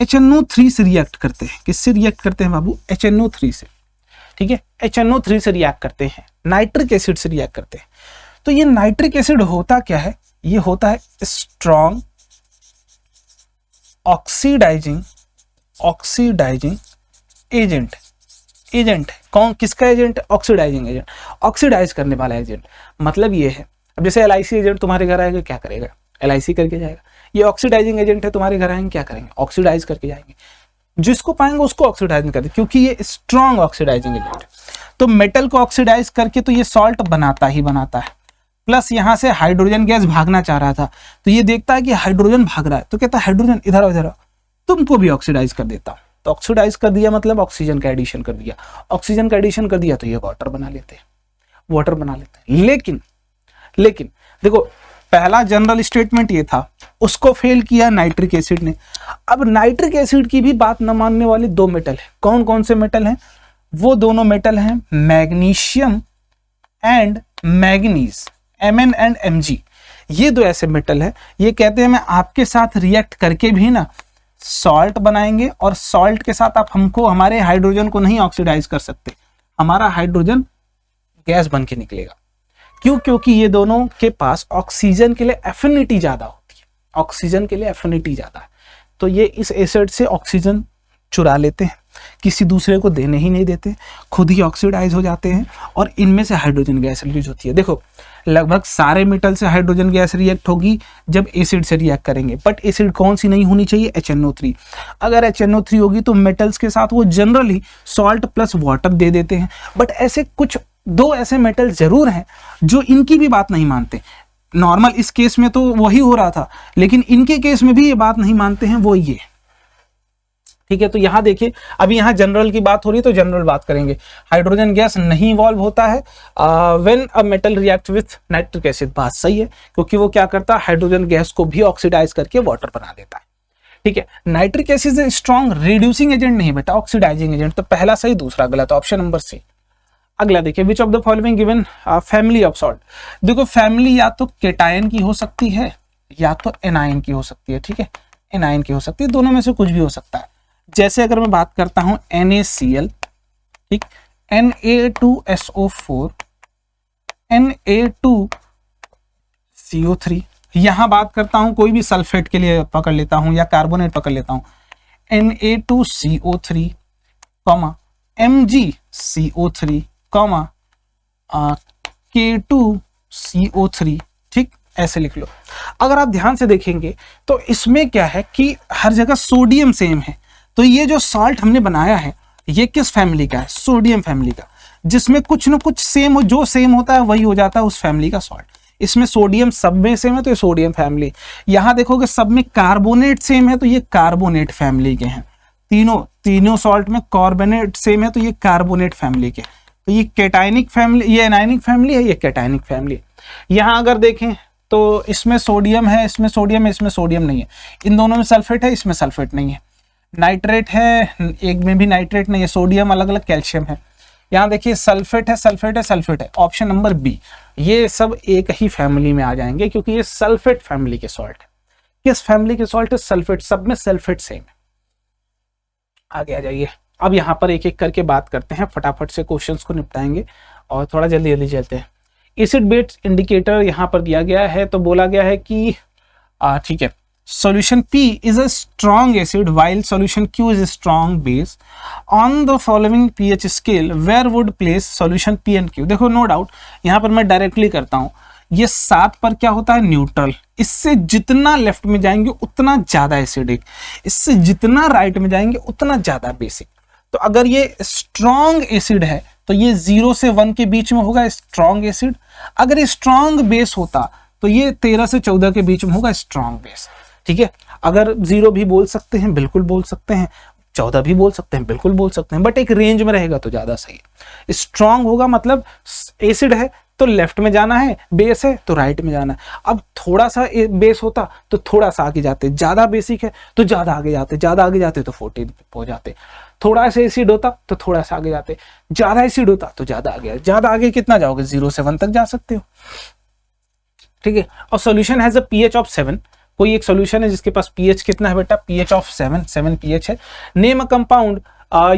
HNO3 से रिएक्ट करते हैं, किससे रिएक्ट करते हैं बाबू, HNO3 से, ठीक है। HNO3 से रिएक्ट करते हैं, नाइट्रिक एसिड से रिएक्ट करते हैं। तो ये नाइट्रिक एसिड होता क्या है, ये होता है स्ट्रॉन्ग ऑक्सीडाइजिंग एजेंट कौन, किसका एजेंट, ऑक्सीडाइजिंग एजेंट, ऑक्सीडाइज करने वाला एजेंट। मतलब ये है, अब जैसे LIC एजेंट तुम्हारे घर आएगा, क्या करेगा, LIC करके जाएगा। ये ऑक्सीडाइजिंग एजेंट है, तुम्हारे घर आएंगे क्या करेंगे, ऑक्सीडाइज करके जाएंगे। जिसको पाएंगे उसको ऑक्सीडाइज कर दे, क्योंकि ये स्ट्रॉन्ग ऑक्सीडाइजिंग एजेंट है। तो मेटल को ऑक्सीडाइज करके तो ये सॉल्ट बनाता ही बनाता है, प्लस यहां से हाइड्रोजन गैस भागना चाह रहा था, तो ये देखता है कि हाइड्रोजन भाग रहा है, तो कहता है हाइड्रोजन इधर इधर तुमको भी ऑक्सीडाइज कर देता हूं। तो ऑक्सीडाइज कर दिया मतलब ऑक्सीजन का एडिशन कर दिया, ऑक्सीजन का एडिशन कर दिया तो ये वाटर बना लेते हैं। लेकिन देखो, पहला जनरल स्टेटमेंट ये था, उसको फेल किया नाइट्रिक एसिड ने। अब नाइट्रिक एसिड की भी बात न मानने वाले दो मेटल हैं। कौन कौन से मेटल हैं? वो दोनों मेटल हैं magnesium and manganese, Mn and Mg। ये दो ऐसे मेटल है, ये कहते हैं मैं आपके साथ रिएक्ट करके भी ना सॉल्ट बनाएंगे, और सॉल्ट के साथ आप हमको हमारे हाइड्रोजन को नहीं ऑक्सीडाइज कर सकते, हमारा हाइड्रोजन गैस बन के निकलेगा। क्यों? क्योंकि ये दोनों के पास ऑक्सीजन के लिए एफिनिटी ज्यादा होती है, ऑक्सीजन के लिए एफिनिटी ज्यादा है, तो ये इस एसिड से ऑक्सीजन चुरा लेते हैं, किसी दूसरे को देने ही नहीं देते, खुद ही ऑक्सीडाइज हो जाते हैं, और इनमें से हाइड्रोजन गैस रिलीज होती है। देखो, लगभग सारे मेटल से हाइड्रोजन गैस रिएक्ट होगी जब एसिड से रिएक्ट करेंगे, बट एसिड कौन सी नहीं होनी चाहिए? HNO3। अगर HNO3 होगी तो मेटल्स के साथ वो जनरली सॉल्ट प्लस वाटर दे देते हैं, बट ऐसे कुछ दो ऐसे मेटल जरूर हैं जो इनकी भी बात नहीं मानते। नॉर्मल इस केस में तो वही हो रहा था, लेकिन इनके केस में भी ये बात नहीं मानते हैं, वो ये। ठीक है, तो यहां देखिए, अभी यहां जनरल की बात हो रही है तो जनरल बात करेंगे। हाइड्रोजन गैस नहीं इवॉल्व होता है when a metal react with nitric acid. बात सही है, क्योंकि वो क्या करता है, हाइड्रोजन गैस को भी ऑक्सीडाइज करके वाटर बना देता है। ठीक है, nitric acid strong reducing agent नहीं बेटा, ऑक्सीडाइजिंग एजेंट। तो पहला सही, दूसरा गलत, ऑप्शन नंबर सी। अगला देखिए, which of the following given family of salt. देखो, फैमिली या तो केटायन की हो सकती है या तो एनायन की हो सकती है। ठीक है, एनायन की हो सकती है, दोनों में से कुछ भी हो सकता है। जैसे अगर मैं बात करता हूं NaCl, ठीक, Na2SO4, Na2CO3। यहां बात करता हूं कोई भी सल्फेट के लिए पकड़ लेता हूं या कार्बोनेट पकड़ लेता हूं, Na2CO3, MgCO3, K2CO3। ठीक, ऐसे लिख लो। अगर आप ध्यान से देखेंगे तो इसमें क्या है कि हर जगह सोडियम सेम है, तो ये जो सॉल्ट हमने बनाया है ये किस फैमिली का है? सोडियम फैमिली का, जिसमें कुछ ना कुछ सेम हो, जो सेम होता है वही हो जाता है उस फैमिली का सॉल्ट। इसमें सोडियम सब में सेम है तो ये सोडियम फैमिली। यहां देखोगे सब में कार्बोनेट सेम है तो ये कार्बोनेट फैमिली के हैं। तीनों सॉल्ट में कार्बोनेट सेम है तो ये कार्बोनेट फैमिली के। तो ये कैटायनिक फैमिली, ये एनायनिक फैमिली है, ये कैटायनिक फैमिली। यहां अगर देखें तो इसमें सोडियम है, इसमें सोडियम है, इसमें सोडियम नहीं है। इन दोनों में सल्फेट है, इसमें सल्फेट नहीं है। नाइट्रेट है, एक में भी नाइट्रेट नहीं है, सोडियम अलग अलग, कैल्शियम है। यहाँ देखिए सल्फेट है, सल्फेट है, सल्फेट है, ऑप्शन नंबर बी। ये सब एक ही फैमिली में आ जाएंगे क्योंकि ये सल्फेट फैमिली के सॉल्ट है। किस फैमिली के सॉल्ट है? सल्फेट, सब में सल्फेट सेम है। आगे आ जाइए, अब यहाँ पर एक एक करके बात करते हैं, फटाफट से क्वेश्चंस को निपटाएंगे और थोड़ा जल्दी जल्दी चलते हैं। एसिड बेस इंडिकेटर यहाँ पर दिया गया है, तो बोला गया है कि ठीक है, solution P is a strong acid while solution Q is a strong base. On the following pH scale, where would place solution P and Q? देखो, नो डाउट यहाँ पर मैं डायरेक्टली करता हूँ। ये 7 पर क्या होता है? न्यूट्रल। इससे जितना लेफ्ट में जाएंगे उतना ज्यादा एसिडिक, इससे जितना राइट में जाएंगे उतना ज्यादा बेसिक। तो अगर ये स्ट्रॉन्ग एसिड है तो ये 0 से 1 के बीच में होगा स्ट्रॉन्ग एसिड। अगर ये स्ट्रॉन्ग बेस होता तो ये 13 से 14 के बीच में होगा स्ट्रॉन्ग बेस। ठीक है, अगर 0 भी बोल सकते हैं, बिल्कुल बोल सकते हैं, 14 भी बोल सकते हैं, बिल्कुल बोल सकते हैं, बट एक रेंज में रहेगा तो ज्यादा सही है। स्ट्रॉन्ग होगा मतलब एसिड है तो लेफ्ट में जाना है, बेस है तो राइट में जाना है। अब थोड़ा सा बेस होता तो थोड़ा सा आगे जाते, ज्यादा बेसिक है तो ज्यादा आगे जाते, ज्यादा आगे जाते तो 14 हो जाते। थोड़ा सा एसिड होता तो थोड़ा सा आगे जाते, ज्यादा एसिड होता तो ज्यादा आगे। ज्यादा आगे कितना जाओगे? 0 से 1 तक जा सकते हो। ठीक है, और solution has a pH of 7। कोई एक सॉल्यूशन है जिसके पास पीएच कितना है बेटा? पीएच ऑफ 7 पीएच है। Name a compound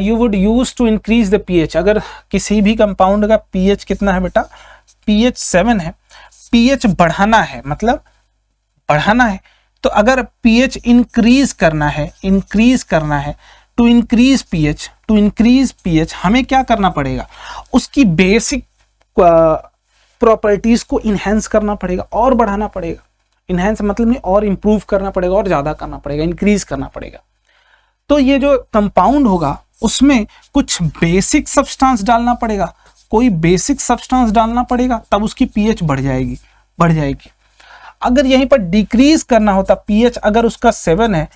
you would use to increase the pH. अगर किसी भी कंपाउंड का पीएच कितना है बेटा? पीएच 7 है, पीएच बढ़ाना है, मतलब बढ़ाना है। तो अगर पीएच इंक्रीज करना है टू इंक्रीज पीएच हमें क्या करना पड़ेगा? उसकी बेसिक प्रॉपर्टीज को इनहेंस करना पड़ेगा और बढ़ाना पड़ेगा। इनहेंस मतलब नहीं, और इंप्रूव करना पड़ेगा और ज्यादा करना पड़ेगा, इंक्रीज करना पड़ेगा। तो ये जो कंपाउंड होगा उसमें कुछ बेसिक सब्सटेंस डालना पड़ेगा, कोई बेसिक सब्सटेंस डालना पड़ेगा, तब उसकी पीएच बढ़ जाएगी। अगर यहीं पर डिक्रीज करना होता, पीएच अगर उसका 7 है,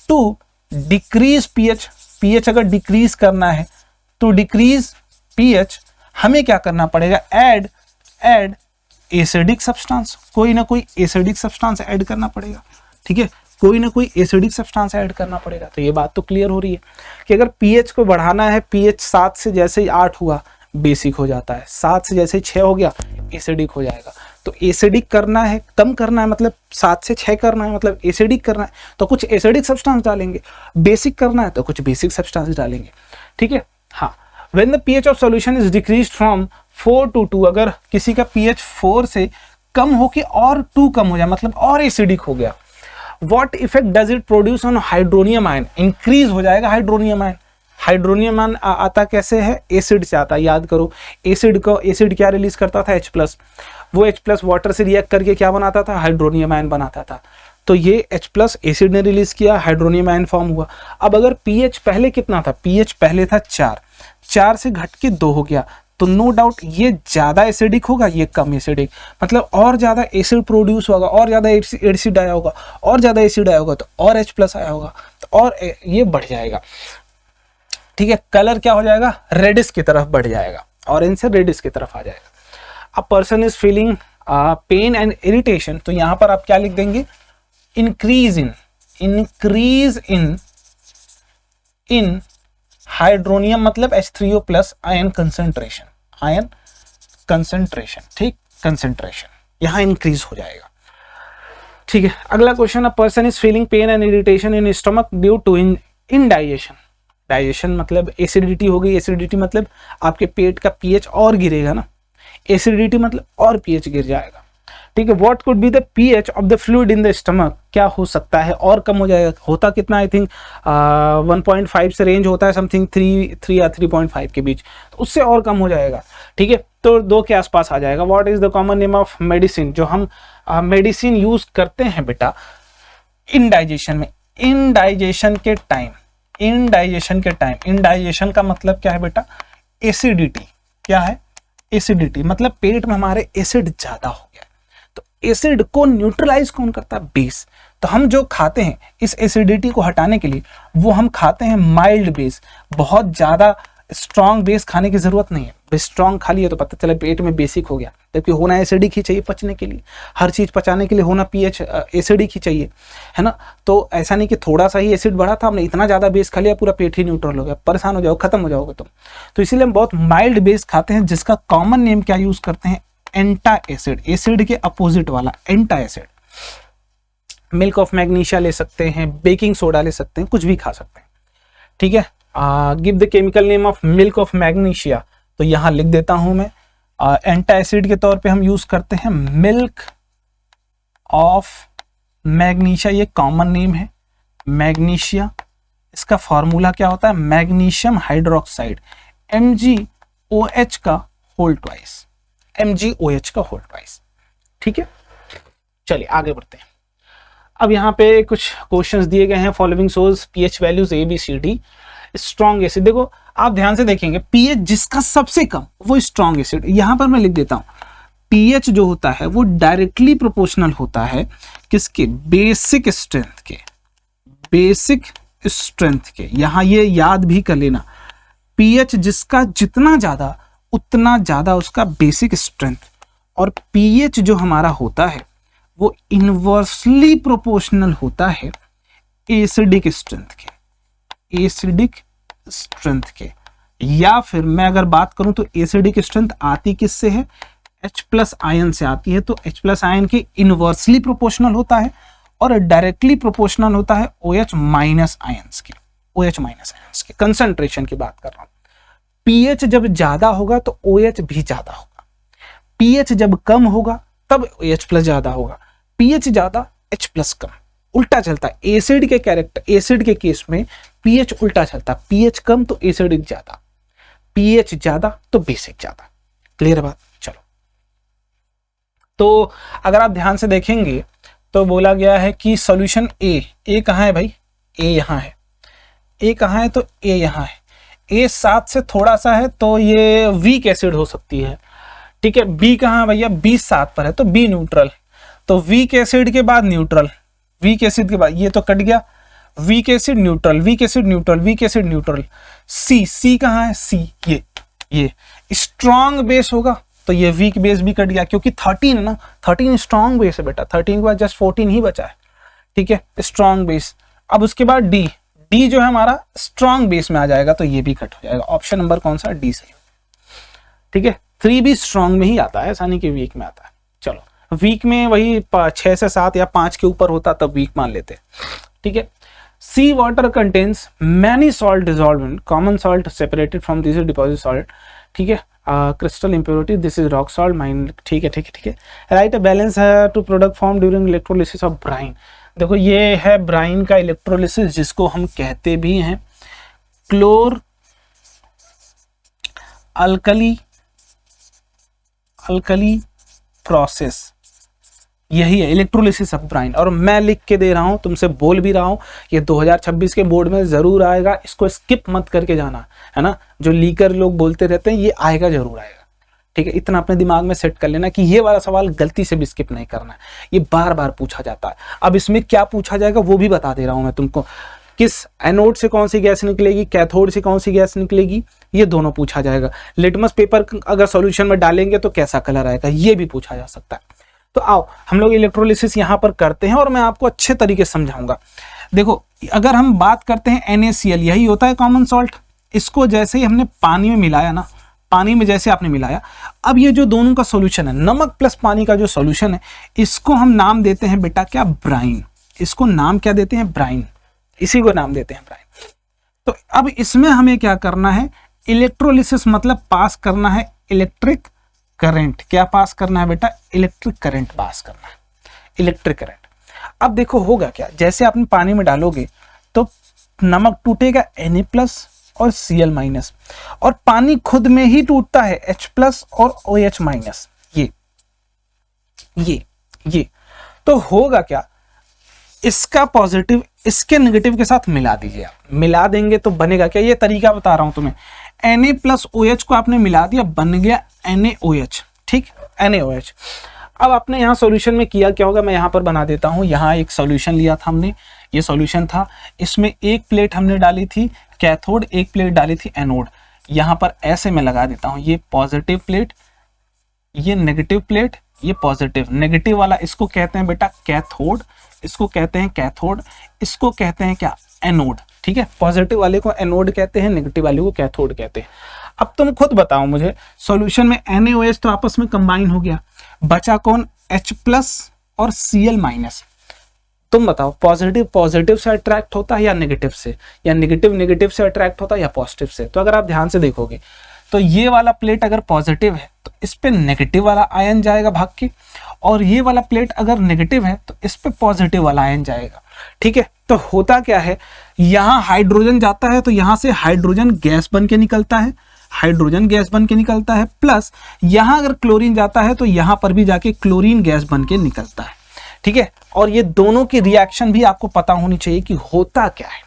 टू डिक्रीज पीएच अगर डिक्रीज करना है तो डिक्रीज पीएच हमें क्या करना पड़ेगा, ऐड एसिडिक सब्सटेंस, कोई ना कोई एसिडिक सब्सटेंस ऐड करना पड़ेगा। ठीक है, कोई ना कोई एसिडिक सब्सटेंस ऐड करना पड़ेगा। तो ये बात तो क्लियर हो रही है कि अगर पीएच को बढ़ाना है, पीएच 7 से जैसे ही 8 हुआ बेसिक हो जाता है, 7 से जैसे ही 6 हो गया एसिडिक हो जाएगा। तो एसिडिक करना है, कम करना है मतलब 7 से 6 करना है, मतलब एसिडिक करना है तो कुछ एसिडिक सब्सटेंस डालेंगे, बेसिक करना है तो कुछ बेसिक सब्सटेंस डालेंगे। ठीक है, हाँ। When the pH of solution is decreased from 4 to 2, अगर किसी का pH 4 से कम हो के और 2 कम हो जाए, मतलब और एसिडिक हो गया, what effect does it produce on hydronium ion? Increase हो जाएगा हाइड्रोनियम आयन। हाइड्रोनियम आयन आता कैसे है, एसिड से आता है। याद करो एसिड क्या रिलीज करता था, H+, वो H+ वाटर से रिएक्ट करके क्या बनाता था, हाइड्रोनियम आयन बनाता था। तो ये H+ एसिड ने रिलीज किया, हाइड्रोनियम आयन फॉर्म हुआ। अब अगर pH पहले कितना था, pH पहले था 4 से घट के 2 हो गया, तो नो डाउट ये ज्यादा एसिडिक होगा, ये कम एसिडिक, मतलब और ज्यादा एसिड प्रोड्यूस होगा, और ज्यादा एसिड आया होगा, और ज्यादा एसिड आया होगा तो और H+ आया होगा, तो और ये बढ़ जाएगा। ठीक है, कलर क्या हो जाएगा, रेडिश की तरफ बढ़ जाएगा, ऑरेंज से रेडिश की तरफ आ जाएगा। अ person is feeling pain and irritation, तो यहां पर आप क्या लिख देंगे, इंक्रीज इन हाइड्रोनियम मतलब H3O+ आयन कंसंट्रेशन, ठीक, कंसंट्रेशन यहां इंक्रीज हो जाएगा। ठीक है, अगला question, a person is feeling pain and irritation in stomach due to indigestion. Digestion मतलब एसिडिटी हो गई, एसिडिटी मतलब आपके पेट का पीएच और गिरेगा ना, एसिडिटी मतलब और पीएच गिर जाएगा। ठीक है, what could be the pH of the fluid in the stomach, क्या हो सकता है और कम हो जाएगा, होता कितना, आई थिंक 1.5 से रेंज होता है, समथिंग 3 या 3.5 के बीच, तो उससे और कम हो जाएगा। ठीक है, तो 2 के आसपास आ जाएगा। What is the common name of medicine, जो हम मेडिसिन यूज करते हैं बेटा इनडाइजेशन में, इनडाइजेशन का मतलब क्या है बेटा, एसिडिटी। क्या है, एसिडिटी मतलब पेट में हमारे एसिड ज्यादा हो गया, तो एसिड को न्यूट्रलाइज कौन करता है, बेस। तो हम जो खाते हैं इस एसिडिटी को हटाने के लिए वो हम खाते हैं माइल्ड बेस, बहुत ज्यादा स्ट्रॉन्ग बेस खाने की जरूरत नहीं है। बेस स्ट्रॉन्ग खा लिया तो पता चला पेट में बेसिक हो गया, जबकि होना एसिडिक ही चाहिए पचने के लिए, हर चीज पचाने के लिए होना पीएच एसिडिक ही चाहिए, है ना। तो ऐसा नहीं कि थोड़ा सा ही एसिड बढ़ा था, हमने इतना ज्यादा बेस खा लिया पूरा पेट ही न्यूट्रल हो गया, परेशान हो जाओगे, खत्म हो जाओगे तुम। तो इसीलिए हम बहुत माइल्ड बेस खाते हैं, जिसका कॉमन नेम क्या यूज करते हैं, एंटा एसिड, एसिड के अपोजिट वाला एंटा एसिड। मिल्क ऑफ मैग्नीशिया ले सकते हैं, बेकिंग सोडा ले सकते हैं, कुछ भी खा सकते हैं। ठीक है, give the chemical name of milk of magnesia, तो यहां लिख देता हूं मैं, एंटा एसिड के तौर पे हम यूज करते हैं मिल्क ऑफ मैग्नीशिया, ये कॉमन नेम है मैग्नीशिया। इसका फॉर्मूला क्या होता है, मैग्नीशियम हाइड्रोक्साइड MgOH का होल ट्वाइस, MgOH का होल ट्वाइस। ठीक है, चलिए आगे बढ़ते हैं। अब यहाँ पे कुछ क्वेश्चंस दिए गए हैं, following source pH values ABCD। Strong acid, देखो आप ध्यान से देखेंगे, पीएच जिसका सबसे कम वो स्ट्रॉन्ग एसिड। यहां पर मैं लिख देता हूं, पीएच जो होता है वो डायरेक्टली प्रोपोर्शनल होता है किसके, बेसिक स्ट्रेंथ के। यहां ये याद भी कर लेना, पीएच जिसका जितना ज्यादा उतना ज्यादा उसका बेसिक स्ट्रेंथ, और पीएच जो हमारा होता है वो इनवर्सली प्रोपोर्शनल होता है एसिडिक स्ट्रेंथ के। या फिर मैं अगर बात करूं तो एसिडिक स्ट्रेंथ आती किससे है, H+ आयन से आती है। तो H+ आयन के इनवर्सली प्रोपोर्शनल होता है, और डायरेक्टली प्रोपोर्शनल होता है OH- आयंस के, कंसंट्रेशन की बात कर रहा हूं। पीएच जब ज्यादा होगा तो OH भी ज्यादा होगा, पीएच जब कम होगा तब H+ ज्यादा होगा, पीएच ज्यादा H+ कम, उल्टा चलता है। एसिड के केस में पीएच उल्टा चलता है, पीएच कम तो एसिडिक ज्यादा, पीएच ज्यादा तो बेसिक ज्यादा। क्लियर बात, चलो। तो अगर आप ध्यान से देखेंगे तो बोला गया है कि सॉल्यूशन ए कहां है भाई, ए यहां है, ए कहाँ है, तो ए यहाँ है, ए 7 से थोड़ा सा है तो ये वीक एसिड हो सकती है, ठीक है। बी कहाँ है भैया, बी 7 पर है तो बी न्यूट्रल, तो वीक एसिड के बाद न्यूट्रल, वीक एसिड के बाद ये तो कट गया, weak acid neutral, weak acid neutral, weak acid neutral. C, C कहाँ है, सी ये स्ट्रॉन्ग बेस होगा तो ये वीक बेस भी कट गया, क्योंकि 13 है ना, 13 स्ट्रॉन्ग बेस है बेटा, 13 के बाद जस्ट 14 ही बचा है, ठीक है, स्ट्रॉन्ग बेस। अब उसके बाद डी, डी जो है हमारा स्ट्रॉन्ग बेस में आ जाएगा तो ये भी कट हो जाएगा। ऑप्शन नंबर कौन सा, डी सही, ठीक है। 3 भी स्ट्रॉन्ग में ही आता है, ऐसा नहीं कि वीक में आता है। चलो वीक में वही 6 से 7 या 5 के ऊपर होता तब वीक मान लेते, ठीक है। Sea water contains many salt dissolve in common salt separated from this deposit salt, ठीक है। Crystal impurity, this is rock salt, mine, ठीक है ठीक है ठीक है। राइट अ बैलेंस है to product form during electrolysis of brine. देखो ये है ब्राइन का इलेक्ट्रोलिसिस, जिसको हम कहते भी हैं क्लोर अल्कली प्रोसेस, यही है इलेक्ट्रोलिसिस ऑफ ब्राइन। और मैं लिख के दे रहा हूं, तुमसे बोल भी रहा हूं, ये 2026 के बोर्ड में जरूर आएगा, इसको स्किप मत करके जाना, है ना। जो लीकर लोग बोलते रहते हैं, ये आएगा, जरूर आएगा, ठीक है। इतना अपने दिमाग में सेट कर लेना कि ये वाला सवाल गलती से भी स्किप नहीं करना है, ये बार बार पूछा जाता है। अब इसमें क्या पूछा जाएगा वो भी बता दे रहा हूं मैं तुमको, किस एनोड से कौन सी गैस निकलेगी, कैथोड से कौन सी गैस निकलेगी, ये दोनों पूछा जाएगा। लिटमस पेपर अगर सॉल्यूशन में डालेंगे तो कैसा कलर आएगा, ये भी पूछा जा सकता है। तो आओ हम लोग इलेक्ट्रोलिसिस यहाँ पर करते हैं और मैं आपको अच्छे तरीके से समझाऊंगा। देखो अगर हम बात करते हैं NaCl, यही होता है कॉमन सॉल्ट। इसको जैसे ही हमने पानी में मिलाया ना, पानी में जैसे आपने मिलाया, अब ये जो दोनों का सॉल्यूशन है, नमक प्लस पानी का जो सॉल्यूशन है, इसको हम नाम देते हैं बेटा क्या, ब्राइन। इसको नाम क्या देते हैं, ब्राइन, इसी को नाम देते हैं ब्राइन। तो अब इसमें हमें क्या करना है, इलेक्ट्रोलिसिस मतलब पास करना है इलेक्ट्रिक करंट। क्या पास करना है बेटा, इलेक्ट्रिक करंट पास करना है, इलेक्ट्रिक करंट। अब देखो होगा क्या, जैसे आपने पानी में डालोगे तो नमक टूटेगा Na+ और Cl-, और पानी खुद में ही टूटता है H+ और OH-। ये तो होगा क्या, इसका पॉजिटिव इसके नेगेटिव के साथ मिला दीजिए आप, मिला देंगे तो बनेगा क्या, ये तरीका बता रहा हूं तुम्हें। Na+ OH को आपने मिला दिया, बन गया NaOH, ठीक, NaOH। अब आपने यहाँ सॉल्यूशन में किया क्या होगा, मैं यहाँ पर बना देता हूँ। यहाँ एक सॉल्यूशन लिया था हमने, ये सॉल्यूशन था, इसमें एक प्लेट हमने डाली थी कैथोड, एक प्लेट डाली थी एनोड। यहाँ पर ऐसे मैं लगा देता हूँ, ये पॉजिटिव प्लेट, ये नेगेटिव प्लेट, ये पॉजिटिव। नेगेटिव वाला इसको कहते हैं बेटा कैथोड, इसको कहते हैं कैथोड, इसको कहते हैं क्या, एनोड, ठीक है। पॉजिटिव वाले को एनोड कहते हैं, नेगेटिव वाले को कैथोड कहते हैं। अब तुम खुद बताओ मुझे, सॉल्यूशन में NaOH तो आपस में कंबाइन हो गया, बचा कौन, H+ और Cl-। तुम बताओ पॉजिटिव पॉजिटिव से अट्रैक्ट होता है या नेगेटिव से, या नेगेटिव नेगेटिव से अट्रैक्ट होता है या पॉजिटिव से। तो अगर आप ध्यान से देखोगे तो ये वाला प्लेट अगर पॉजिटिव है तो इस पे नेगेटिव वाला आयन जाएगा भाग के, और ये वाला प्लेट अगर नेगेटिव है तो इस पे पॉजिटिव वाला आयन जाएगा, ठीक है। तो होता क्या है, यहाँ हाइड्रोजन जाता है तो यहाँ से हाइड्रोजन गैस बन के निकलता है, हाइड्रोजन गैस बन के निकलता है, प्लस यहाँ अगर क्लोरीन जाता है तो यहाँ पर भी जाके क्लोरीन गैस बन के निकलता है, ठीक है। और ये दोनों की रिएक्शन भी आपको पता होनी चाहिए कि होता क्या है,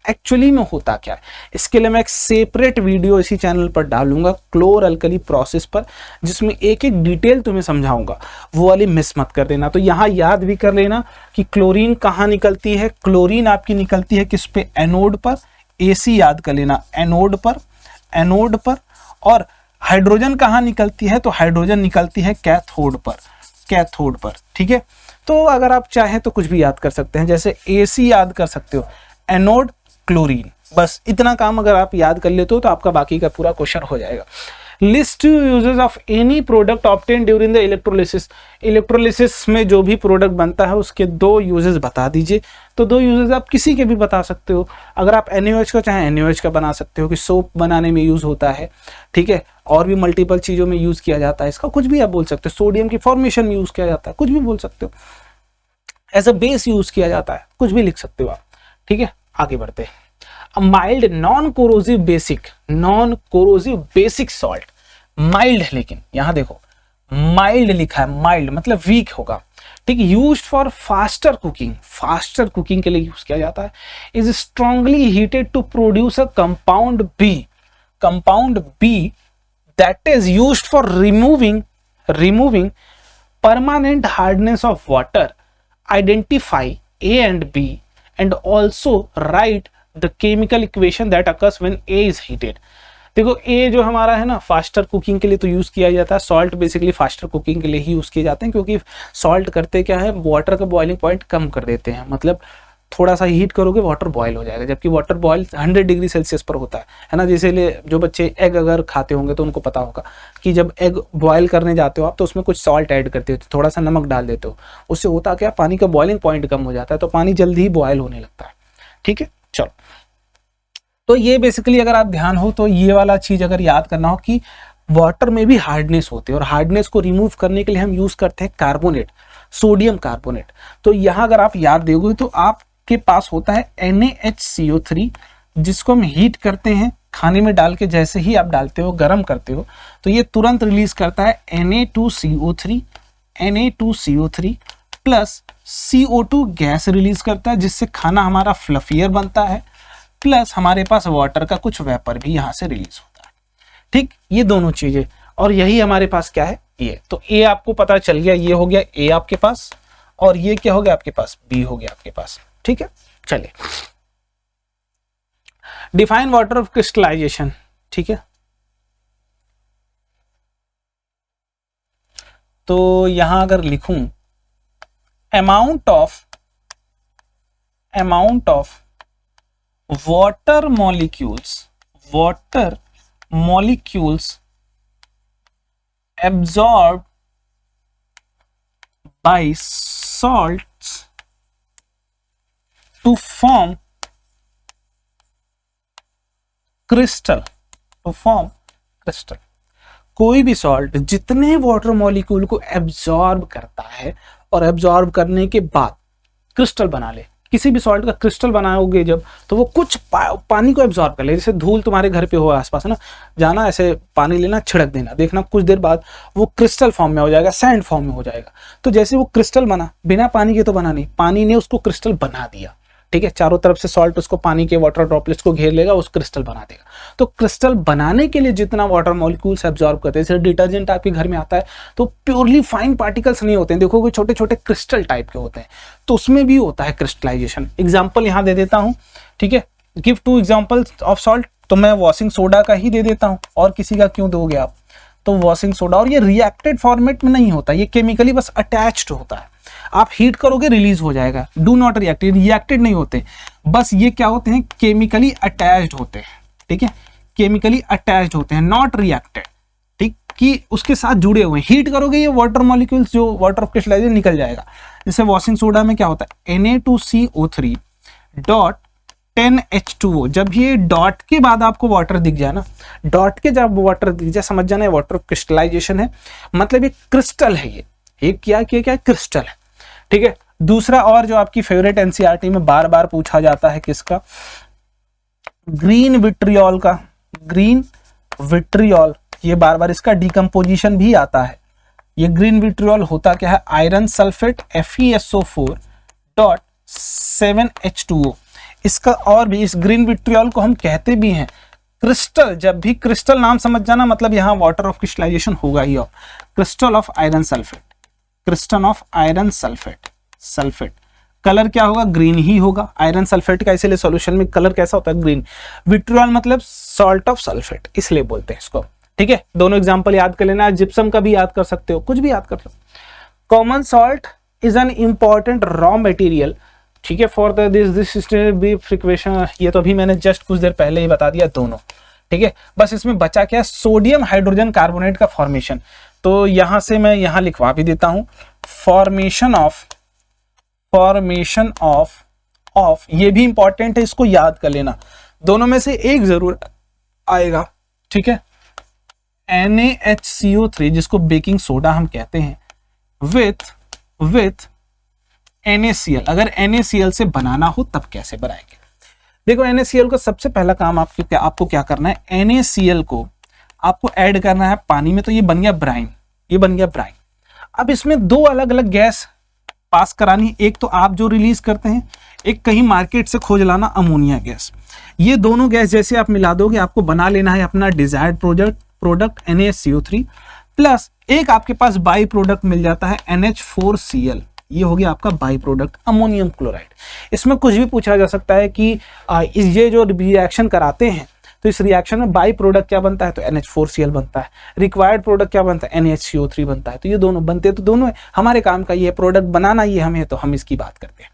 एक्चुअली में होता क्या है। इसके लिए मैं एक सेपरेट वीडियो इसी चैनल पर डालूंगा क्लोर अल्कली प्रोसेस पर, जिसमें एक एक डिटेल तुम्हें समझाऊंगा, वो वाली मिस मत कर देना। तो यहाँ याद भी कर लेना कि क्लोरीन कहाँ निकलती है, क्लोरीन आपकी निकलती है किस पे, एनोड पर। AC याद कर लेना, एनोड पर। और हाइड्रोजन कहाँ निकलती है, तो हाइड्रोजन निकलती है कैथोड पर, ठीक है। तो अगर आप चाहें तो कुछ भी याद कर सकते हैं, जैसे AC याद कर सकते हो, एनोड क्लोरीन, बस इतना काम अगर आप याद कर लेते हो तो आपका बाकी का पूरा क्वेश्चन हो जाएगा। List uses of any product obtain during the electrolysis. Electrolysis में जो भी प्रोडक्ट बनता है उसके 2 यूजेस बता दीजिए। तो 2 यूजेस आप किसी के भी बता सकते हो। अगर आप NaOH का चाहे NaOH का बना सकते हो कि सोप बनाने में यूज होता है, ठीक है। और भी मल्टीपल चीज़ों में यूज किया जाता है इसका, कुछ भी आप बोल सकते हो। सोडियम की फॉर्मेशन में यूज किया जाता है, कुछ भी बोल सकते हो। एज अ बेस यूज किया जाता है, कुछ भी लिख सकते हो आप, ठीक है। आगे बढ़ते हैं। Mild non corrosive basic salt, mild है, लेकिन यहां देखो माइल्ड लिखा है, माइल्ड मतलब वीक होगा, ठीक, यूज्ड फॉर फास्टर कुकिंग के लिए यूज किया जाता है। Is strongly heated to produce a compound B that is used for removing permanent hardness of water, identify A and B and also write the chemical equation that occurs when A is heated। देखो A जो हमारा है ना फास्टर कुकिंग के लिए तो यूज किया जाता है, सॉल्ट बेसिकली फास्टर कुकिंग के लिए ही यूज किए जाते हैं, क्योंकि सॉल्ट करते क्या है, वाटर का बॉइलिंग पॉइंट कम कर देते हैं, मतलब थोड़ा सा हीट करोगे वाटर बॉयल हो जाएगा, जबकि वाटर बॉयल 100 डिग्री सेल्सियस पर होता है ना। जैसे जो बच्चे एग अगर खाते होंगे तो उनको पता होगा कि जब एग बॉयल करने जाते हो आप तो उसमें कुछ सॉल्ट ऐड करते हो, थोड़ा सा नमक डाल देते हो, उससे होता क्या, पानी का बॉइलिंग पॉइंट कम हो जाता है, तो पानी जल्दी ही बॉयल होने लगता है। ठीक है, चलो, तो ये बेसिकली अगर आप ध्यान हो तो ये वाला चीज अगर याद करना हो कि वाटर में भी हार्डनेस होती है, और हार्डनेस को रिमूव करने के लिए हम यूज करते हैं कार्बोनेट, सोडियम कार्बोनेट। तो यहाँ अगर आप याद दोगे तो आपके पास होता है NaHCO3, जिसको हम हीट करते हैं खाने में डाल के, जैसे ही आप डालते हो गर्म करते हो तो ये तुरंत रिलीज करता है Na2CO3 plus CO2 gas release करता है, जिससे खाना हमारा फ्लफियर बनता है, प्लस हमारे पास वाटर का कुछ वेपर भी यहाँ से रिलीज होता है। ठीक, ये दोनों चीजें, और यही हमारे पास क्या है, ये। तो ए आपको पता चल गया, ये हो गया ए आपके पास, और ये क्या हो गया आपके पास, बी हो गया आपके पास। ठीक है, चलिए, डिफाइन वाटर ऑफ क्रिस्टलाइजेशन। ठीक है, तो यहां अगर लिखूं amount of water molecules absorbed by salts to form crystal। कोई भी सॉल्ट जितने वाटर मॉलिक्यूल को एब्जॉर्ब करता है और एब्जॉर्ब करने के बाद क्रिस्टल बना ले, किसी भी सॉल्ट का क्रिस्टल बनाओगे जब, तो वो कुछ पानी को एब्जॉर्ब कर ले। जैसे धूल तुम्हारे घर पे हो आसपास है ना, जाना ऐसे पानी लेना, छिड़क देना, देखना कुछ देर बाद वो क्रिस्टल फॉर्म में हो जाएगा, सैंड फॉर्म में हो जाएगा। तो जैसे वो क्रिस्टल बना, बिना पानी के तो बना नहीं, पानी ने उसको क्रिस्टल बना दिया। ठीक है, चारों तरफ से सॉल्ट उसको पानी के वाटर ड्रॉपलेट्स को घेर लेगा, उस क्रिस्टल बना देगा। तो क्रिस्टल बनाने के लिए जितना वाटर मॉलिक्यूल्स एब्जॉर्ब करते हैं, जैसे डिटर्जेंट आपके घर में आता है तो प्योरली फाइन पार्टिकल्स नहीं होते हैं, देखोगे छोटे छोटे क्रिस्टल टाइप के होते हैं, तो उसमें भी होता है क्रिस्टलाइजेशन। एग्जाम्पल यहाँ दे देता हूँ। ठीक है, गिव 2 एग्जाम्पल्स ऑफ सॉल्ट। तो मैं वॉशिंग सोडा का ही दे देता हूँ, और किसी का क्यों दोगे आप, तो वॉशिंग सोडा। और ये रिएक्टेड फॉर्मेट में नहीं होता, ये केमिकली बस अटैच्ड होता है, आप हीट करोगे रिलीज हो जाएगा। डू नॉट रिएक्ट, रिएक्टेड नहीं होते, बस ये क्या होते हैं, केमिकली अटैच्ड होते हैं। ठीक है, केमिकली अटैच्ड होते हैं, नॉट रिएक्टेड। ठीक, कि उसके साथ जुड़े हुए हैं, हीट करोगे ये वाटर मॉलिक्यूल्स जो वाटर ऑफ क्रिस्टलाइजेशन निकल जाएगा। जैसे वॉशिंग सोडा में क्या होता है, Na2CO3 डॉट 10H2O। जब ये डॉट के बाद आपको वाटर दिख जाए ना, डॉट के जब वाटर दिख जाए, समझ जाना है वाटर ऑफ क्रिस्टलाइजेशन है, मतलब ये क्रिस्टल है, ये क्या क्रिस्टल है। ठीक है, दूसरा और जो आपकी फेवरेट एनसीईआरटी में बार बार पूछा जाता है, किसका, ग्रीन विट्रियोल का। ग्रीन विट्रियोल, ये बार बार इसका डिकम्पोजिशन भी आता है। ये ग्रीन विट्रियोल होता क्या है, iron sulphate FeSO4 dot 7H2O। इसका और भी, इस ग्रीन विट्रियोल को हम कहते भी हैं क्रिस्टल। जब भी क्रिस्टल नाम समझ जाना, मतलब यहाँ वाटर ऑफ क्रिस्टलाइजेशन होगा ही। और crystal of iron sulphate, crystal of iron sulphate colour क्या होगा, ग्रीन ही होगा। आयरन सल्फेट का इसलिए सॉल्यूशन में कलर कैसा होता है, ग्रीन। विट्रियोल मतलब सॉल्ट ऑफ सल्फेट, इसलिए बोलते हैं इसको। ठीक है, दोनों एग्जांपल याद कर लेना, जिप्सम का भी याद कर सकते हो, कुछ भी याद कर सकते हो। Common salt is an important raw material. ठीक है, फॉर दिस फ्रिक्वेशन, ये तो अभी मैंने जस्ट कुछ देर पहले ही बता दिया दोनों। ठीक है, बस इसमें बचा क्या, सोडियम हाइड्रोजन कार्बोनेट का फॉर्मेशन। तो यहां से मैं यहां लिखवा भी देता हूं, फॉर्मेशन ऑफ, ये भी इंपॉर्टेंट है, इसको याद कर लेना, दोनों में से एक जरूर आएगा। ठीक है, NaHCO3 जिसको बेकिंग सोडा हम कहते हैं, विथ NaCl। अगर NaCl से बनाना हो तब कैसे बनाएंगे, देखो NaCl का सबसे पहला काम आपको क्या करना है, NaCl को आपको ऐड करना है पानी में, तो ये बन गया ब्राइन, अब इसमें 2 अलग अलग गैस पास करानी है, एक तो आप जो रिलीज करते हैं, एक कहीं मार्केट से खोज लाना अमोनिया गैस। ये दोनों गैस जैसे आप मिला दोगे आपको बना लेना है अपना डिजायर्ड प्रोडक्ट NaCO3 प्लस एक आपके पास बाई प्रोडक्ट मिल जाता है NH4Cl। ये हो गया आपका बाई प्रोडक्ट अमोनियम क्लोराइड। इसमें कुछ भी पूछा जा सकता है कि ये जो रिएक्शन कराते हैं तो इस रिएक्शन में बाई प्रोडक्ट क्या बनता है, तो NH4Cl बनता है, रिक्वायर्ड प्रोडक्ट क्या बनता है, NaCO3 बनता है। तो ये दोनों बनते तो दोनों है, हमारे काम का ये प्रोडक्ट बनाना ये हमें, तो हम इसकी बात करते हैं।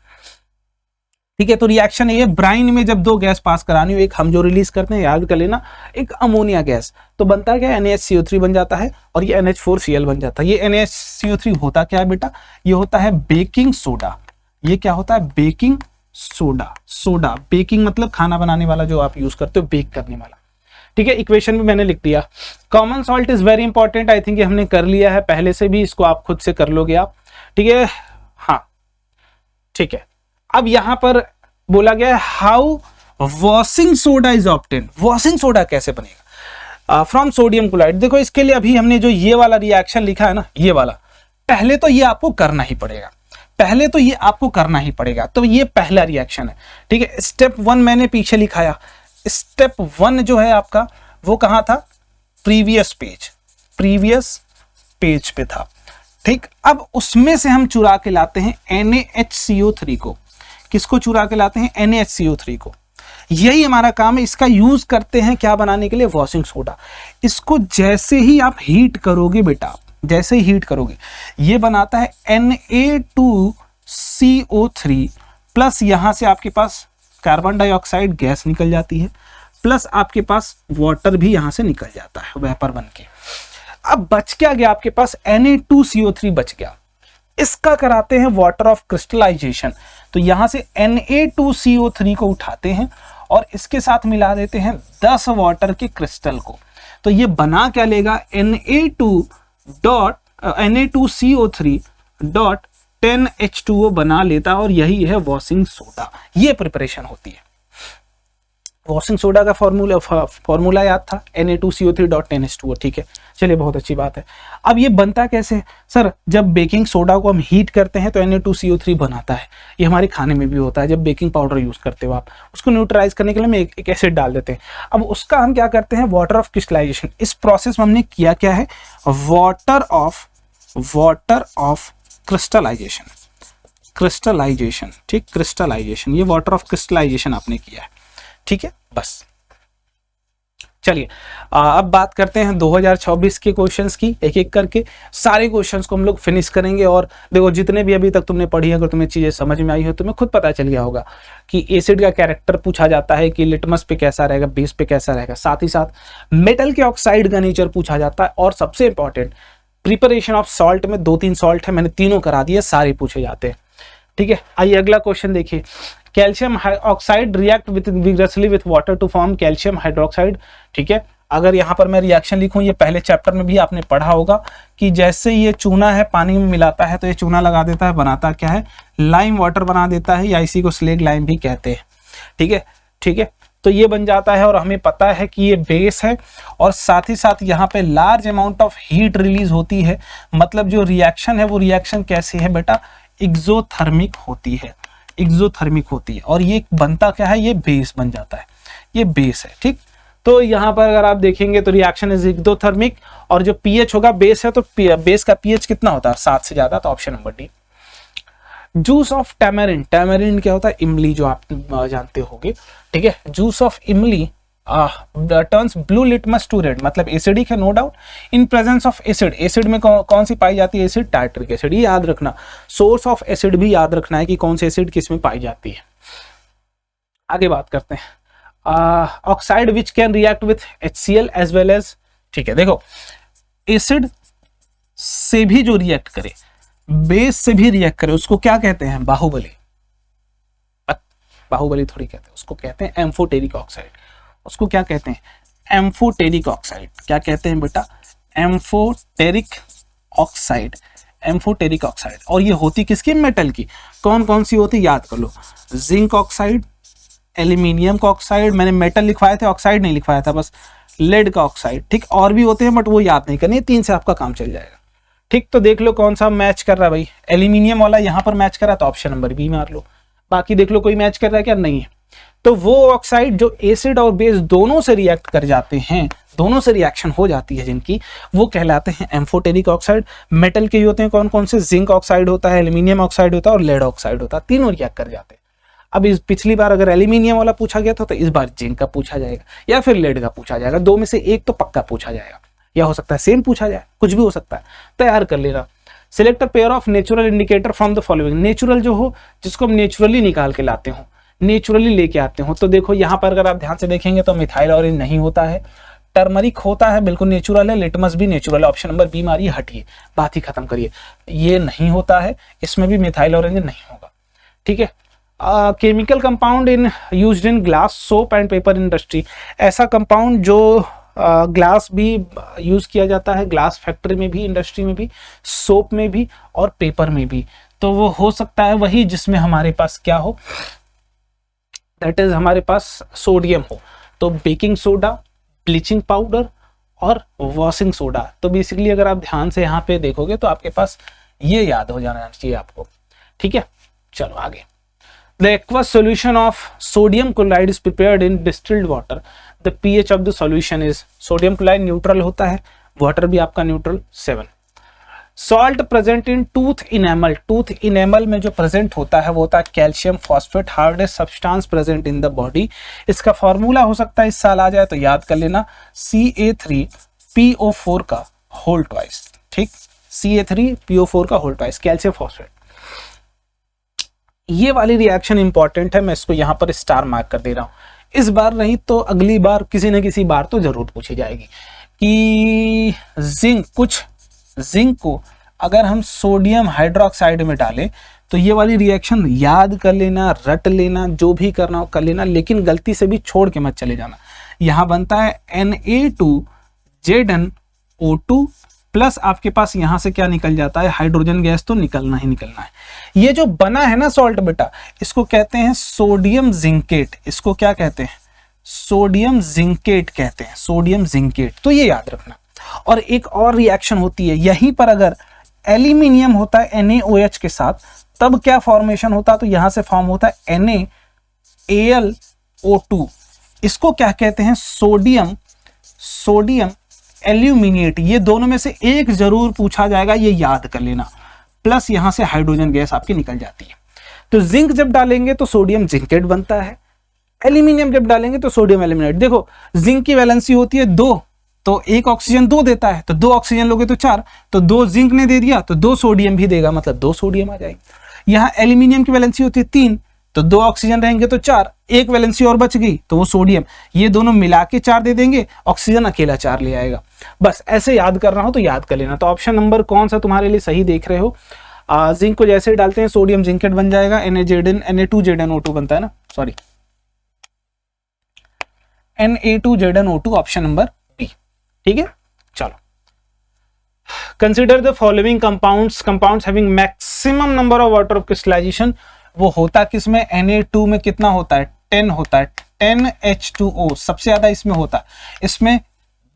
ठीक है, तो रिएक्शन ये ब्राइन में जब दो गैस पास करानी हो, एक हम जो रिलीज करते हैं याद कर लेना, एक अमोनिया गैस, तो बनता है क्या, NaCO3 बन जाता है और ये NH4Cl बन जाता है। ये NaCO3 होता क्या है बेटा, ये होता है बेकिंग सोडा। ये क्या होता है, बेकिंग सोडा। सोडा बेकिंग मतलब खाना बनाने वाला जो आप यूज करते हो, बेक करने वाला। ठीक है, इक्वेशन भी मैंने लिख दिया। Common salt is very important, I think ये हमने कर लिया है पहले से भी, इसको आप खुद से कर लोगे आप। ठीक है, हाँ ठीक है। अब यहां पर बोला गया है how washing soda is obtained. Washing soda कैसे बनेगा फ्रॉम सोडियम क्लोराइड। देखो इसके लिए अभी हमने जो ये वाला रिएक्शन लिखा है ना, ये वाला, पहले तो ये आपको करना ही पड़ेगा, पहले तो ये आपको करना ही पड़ेगा। तो ये पहला रिएक्शन है। ठीक है, स्टेप 1 मैंने पीछे लिखाया। स्टेप 1 जो है आपका वो कहां था, प्रीवियस पेज पे था। ठीक, अब उसमें से हम चुरा के लाते हैं NaHCO3 को। किसको चुरा के लाते हैं, NaHCO3 को। यही हमारा काम है, इसका यूज करते हैं क्या बनाने के लिए, वॉशिंग सोडा। इसको जैसे ही आप हीट करोगे बेटा, जैसे ही हीट करोगे, ये बनाता है Na2CO3 प्लस यहां से आपके पास कार्बन डाइऑक्साइड गैस निकल जाती है, प्लस आपके पास वाटर भी यहां से निकल जाता है वेपर बन के। अब बच क्या गया आपके पास, Na2CO3 बच गया। इसका कराते हैं वाटर ऑफ क्रिस्टलाइजेशन। तो यहां से Na2CO3 को उठाते हैं और इसके साथ मिला देते हैं 10 वाटर के क्रिस्टल को। तो ये बना क्या लेगा, Na2CO3 डॉट 10H2O बना लेता और यही है वॉशिंग सोडा। ये प्रिपरेशन होती है। वॉशिंग सोडा का फॉर्मूला याद था, Na2CO3 डॉट 10H2O। ठीक है, चलिए बहुत अच्छी बात है। अब ये बनता कैसे सर, जब बेकिंग सोडा को हम हीट करते हैं तो Na2CO3 बनाता है। ये हमारे खाने में भी होता है, जब बेकिंग पाउडर यूज करते हो आप, उसको न्यूट्रलाइज करने के लिए हम एक एसिड डाल देते हैं। अब उसका हम क्या करते हैं, वाटर ऑफ क्रिस्टलाइजेशन। इस प्रोसेस में हमने किया क्या है, वाटर ऑफ क्रिस्टलाइजेशन। ठीक, क्रिस्टलाइजेशन, ये वाटर ऑफ क्रिस्टलाइजेशन आपने किया है। ठीक है, बस चलिए अब बात करते हैं 2024 के क्वेश्चंस की, एक एक करके सारे क्वेश्चंस को हम लोग फिनिश करेंगे। और देखो जितने भी अभी तक तुमने पढ़ी, अगर तुम्हें चीजें समझ में आई हो, तुम्हें खुद पता चल गया होगा कि एसिड का कैरेक्टर पूछा जाता है कि लिटमस पे कैसा रहेगा, बेस पे कैसा रहेगा, साथ ही साथ मेटल के ऑक्साइड का नेचर पूछा जाता है। और सबसे इंपॉर्टेंट प्रिपरेशन ऑफ सॉल्ट में 2-3 सॉल्ट है, मैंने तीनों करा दिए, सारे पूछे जाते हैं। ठीक है, आइए अगला क्वेश्चन देखिए। Calcium oxide react with vigorously with water to form calcium hydroxide. ठीक है, अगर यहाँ पर मैं रिएक्शन लिखूं, ये पहले चैप्टर में भी आपने पढ़ा होगा कि जैसे ये चूना है पानी में मिलाता है तो ये चूना लगा देता है, बनाता क्या है, लाइम वाटर बना देता है, या इसी को स्लेग लाइम भी कहते हैं। ठीक है, ठीक है, तो ये बन जाता है और हमें पता है कि ये बेस है और साथ ही साथ यहाँ पे large amount of heat release होती है। मतलब जो रिएक्शन है वो रिएक्शन कैसी है बेटा, एक्सोथर्मिक होती है, एक्सोथर्मिक होती है। और ये बनता क्या है, ये बेस बन जाता है, ये बेस है। ठीक, तो यहाँ पर अगर आप देखेंगे तो रिएक्शन इज एक्सोथर्मिक और जो पीएच होगा, बेस है तो बेस का पीएच कितना होता है, 7 से ज्यादा, तो option number D. Juice of tamarind, tamarind क्या होता है, इमली, जो आप जानते होंगे। ठीक है, juice of imli turns blue litmus to red, मतलब एसिडिक है no doubt. In presence of acid, acid में कौन सी पाई जाती है, एसिड टार्टरिक एसिड, ये याद रखना। सोर्स ऑफ एसिड भी याद रखना है कि कौन सी एसिड किस में पाई जाती है। आगे बात करते हैं oxide which can react with HCl as well as. ठीक है, देखो एसिड से भी जो रिएक्ट करे, बेस से भी रिएक्ट करे, उसको क्या कहते हैं, बाहुबली। बाहुबली थोड़ी कहते हैं, उसको कहते हैं एम्फोटेरिक ऑक्साइड। उसको क्या कहते हैं, एम्फोटेरिक ऑक्साइड। क्या कहते हैं बेटा, एम्फोटेरिक ऑक्साइड, एम्फोटेरिक ऑक्साइड। और ये होती किसकी, मेटल की। कौन कौन सी होती, याद कर लो, जिंक ऑक्साइड, एल्यूमिनियम का ऑक्साइड, मैंने मेटल लिखवाए थे, ऑक्साइड नहीं लिखवाया था, बस लेड का ऑक्साइड। ठीक, और भी होते हैं बट वो याद नहीं करनी, 3 से आपका काम चल जाएगा। ठीक, तो देख लो कौन सा मैच कर रहा है भाई, एल्यूमिनियम वाला यहाँ पर मैच कर रहा है तो ऑप्शन नंबर बी मार लो। बाकी देख लो कोई मैच कर रहा है क्या, नहीं है। तो वो ऑक्साइड जो एसिड और बेस दोनों से रिएक्ट कर जाते हैं, दोनों से रिएक्शन हो जाती है जिनकी, वो कहलाते हैं एम्फोटेरिक ऑक्साइड। मेटल के होते हैं कौन कौन से, जिंक ऑक्साइड होता है, एल्यूमिनियम ऑक्साइड होता है और लेड ऑक्साइड होता है, तीनों रिएक्ट कर जाते हैं। अब इस पिछली बार अगर एल्यूमिनियम वाला पूछा गया था तो इस बार जिंक का पूछा जाएगा या फिर लेड का पूछा जाएगा, दो में से एक तो पक्का पूछा जाएगा, या हो सकता है सेम पूछा जाए, कुछ भी हो सकता है, तैयार कर लेना। Select a pair of natural indicator from the following, natural जो हो जिसको हम नेचुरली निकाल के लाते हो, नेचुरली लेके आते हो। तो देखो यहाँ पर अगर आप ध्यान से देखेंगे तो मिथाइल ऑरेंज नहीं होता है, टर्मरिक होता है, बिल्कुल नेचुरल है, लिटमस भी नेचुरल है, ऑप्शन नंबर बी मारिए, हटिए, बात ही खत्म करिए। ये नहीं होता है, इसमें भी मिथाइल ऑरेंज नहीं होगा, ठीक है। Chemical compound in used in glass, soap and paper industry, ऐसा कंपाउंड जो ग्लास भी यूज किया जाता है, ग्लास फैक्ट्री में भी, इंडस्ट्री में भी, सोप में भी और पेपर में भी। तो वो हो सकता है वही जिसमें हमारे पास क्या हो, दैट इज हमारे पास सोडियम हो। तो बेकिंग सोडा, ब्लीचिंग पाउडर और वॉशिंग सोडा। तो बेसिकली अगर आप ध्यान से यहाँ पे देखोगे तो आपके पास ये याद हो जाना चाहिए आपको, ठीक है। चलो आगे। The aqueous solution of sodium chloride is prepared in distilled water. The pH of the solution is, sodium chloride neutral होता है, water भी आपका neutral 7. Salt present in tooth enamel. Tooth enamel में जो present होता है वो होता है calcium phosphate, hardest substance present in the body. इसका फॉर्मूला हो सकता है इस साल आ जाए तो याद कर लेना, Ca3PO4 का होल ट्वाइस, ठीक, Ca3PO4 का होल ट्वाइस, कैल्शियम फॉस्फेट। ये वाली रिएक्शन इंपॉर्टेंट है, मैं इसको यहां पर स्टार मार्क कर दे रहा हूं। इस बार नहीं तो अगली बार किसी न किसी बार तो जरूर पूछी जाएगी कि जिंक को अगर हम सोडियम हाइड्रोक्साइड में डालें तो ये वाली रिएक्शन याद कर लेना, रट लेना, जो भी करना हो कर लेना, लेकिन गलती से भी छोड़ के मत चले जाना। यहां बनता है Na2ZnO2 प्लस आपके पास यहां से क्या निकल जाता है, हाइड्रोजन गैस तो निकलना ही निकलना है। ये जो बना है ना सॉल्ट बेटा, इसको कहते हैं सोडियम जिंकेट। इसको क्या कहते हैं, सोडियम जिंकेट कहते हैं, सोडियम जिंकेट। तो ये याद रखना। और एक और रिएक्शन होती है यहीं पर, अगर एल्यूमिनियम होता है NaOH के साथ तब क्या फॉर्मेशन होता है, तो यहां से फॉर्म होता है NaAlO2। इसको क्या कहते हैं, सोडियम एल्यूमिनेट। ये दोनों में से एक जरूर पूछा जाएगा, ये याद कर लेना। प्लस यहां से हाइड्रोजन गैस आपकी निकल जाती है। तो जिंक जब डालेंगे तो सोडियम जिंकेट बनता है, एल्यूमिनियम जब डालेंगे तो सोडियम एल्यूमिनेट। देखो जिंक की वैलेंसी होती है 2, तो एक ऑक्सीजन 2 देता है, तो 2 ऑक्सीजन लोगे तो 4, तो 2 जिंक ने दे दिया तो 2 सोडियम भी देगा, मतलब 2 सोडियम आ जाएगी। यहाँ एल्यूमिनियम की वैलेंसी होती है 3, तो 2 ऑक्सीजन रहेंगे तो 4, एक वैलेंसी और बच गई तो वो सोडियम, ये दोनों मिला के 4 दे देंगे, ऑक्सीजन अकेला 4 ले आएगा। बस ऐसे याद करना हो तो याद कर लेना। तो ऑप्शन नंबर कौन सा तुम्हारे लिए सही देख रहे हो, जिंक को जैसे डालते हैं सोडियम जिंकेट बन जाएगा, Na2ZnO2 बनता है ना, sorry Na2ZnO2, option number B, ठीक है। चलो, consider the following compounds having maximum number of water of crystallisation. वो होता किसमें, Na2 में कितना होता है, 10 होता है, 10H2O सबसे ज्यादा इसमें होता है। इसमें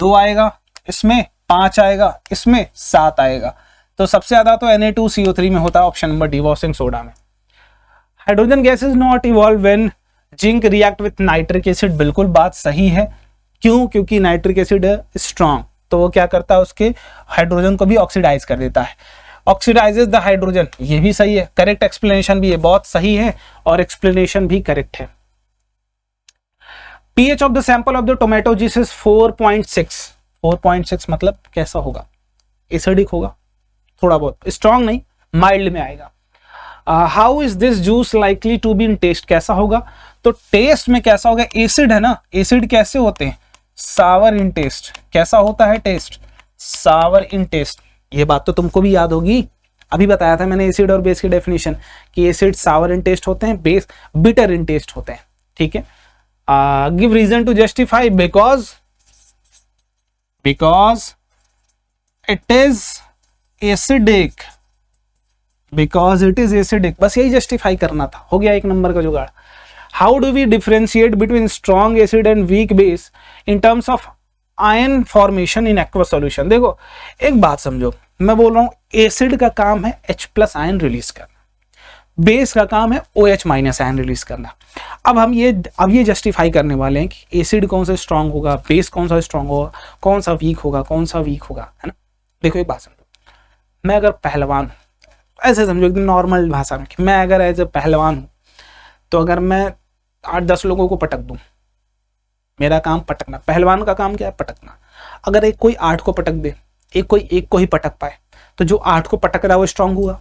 2 आएगा, इसमें 5 आएगा, इसमें 7 आएगा। तो सबसे ज्यादा तो Na2CO3 में होता है, option number D, washing soda में। Hydrogen gas is not evolve when zinc react with nitric acid. बिल्कुल बात सही है, क्यों, क्योंकि नाइट्रिक एसिड स्ट्रॉन्ग, तो वो क्या करता है, उसके हाइड्रोजन को भी ऑक्सीडाइज कर देता है, ऑक्सीडाइजेस द हाइड्रोजन। ये भी सही है, करेक्ट एक्सप्लेनेशन भी है, बहुत सही है और एक्सप्लेनेशन भी करेक्ट है। pH of the sample of the tomato juice is 4.6। 4.6 मतलब कैसा होगा, एसिडिक होगा, थोड़ा बहुत, स्ट्रॉन्ग नहीं, माइल्ड में आएगा। How is this juice likely to be in taste, कैसा होगा, तो टेस्ट में कैसा होगा, एसिड है ना, एसिड कैसे होते हैं, सावर इन टेस्ट। कैसा होता है टेस्ट, सावर इन टेस्ट। ये बात तो तुमको भी याद होगी, अभी बताया था मैंने एसिड और बेस की डेफिनेशन कि एसिड सावर इन टेस्ट होते हैं, बेस बिटर इन टेस्ट होते हैं, ठीक है। Give reason to justify, because it is acidic, because it is acidic, बस यही जस्टिफाई करना था, हो गया 1 नंबर का जुगाड़। How do we differentiate between strong acid and weak base in terms of ion formation in aqua solution. देखो एक बात समझो, मैं बोल रहा हूं एसिड का काम है H+ आयन रिलीज करना, बेस का काम है OH- आयन रिलीज करना। अब ये जस्टिफाई करने वाले हैं कि एसिड कौन सा स्ट्रांग होगा, बेस कौन सा स्ट्रांग होगा, कौन सा वीक होगा, कौन सा वीक होगा, है ना। देखो एक बात समझो, मैं अगर पहलवान हूं, ऐसे समझो एकदम नॉर्मल भाषा में, कि मैं अगर एज ए पहलवान हूं, तो अगर मैं 8-10 लोगों को पटक दूं, मेरा काम पटकना, पहलवान का काम क्या है, पटकना। अगर एक कोई 8 को पटक दे, कोई एक को ही पटक पाए, तो जो 8 को पटक रहा है वो स्ट्रांग हुआ,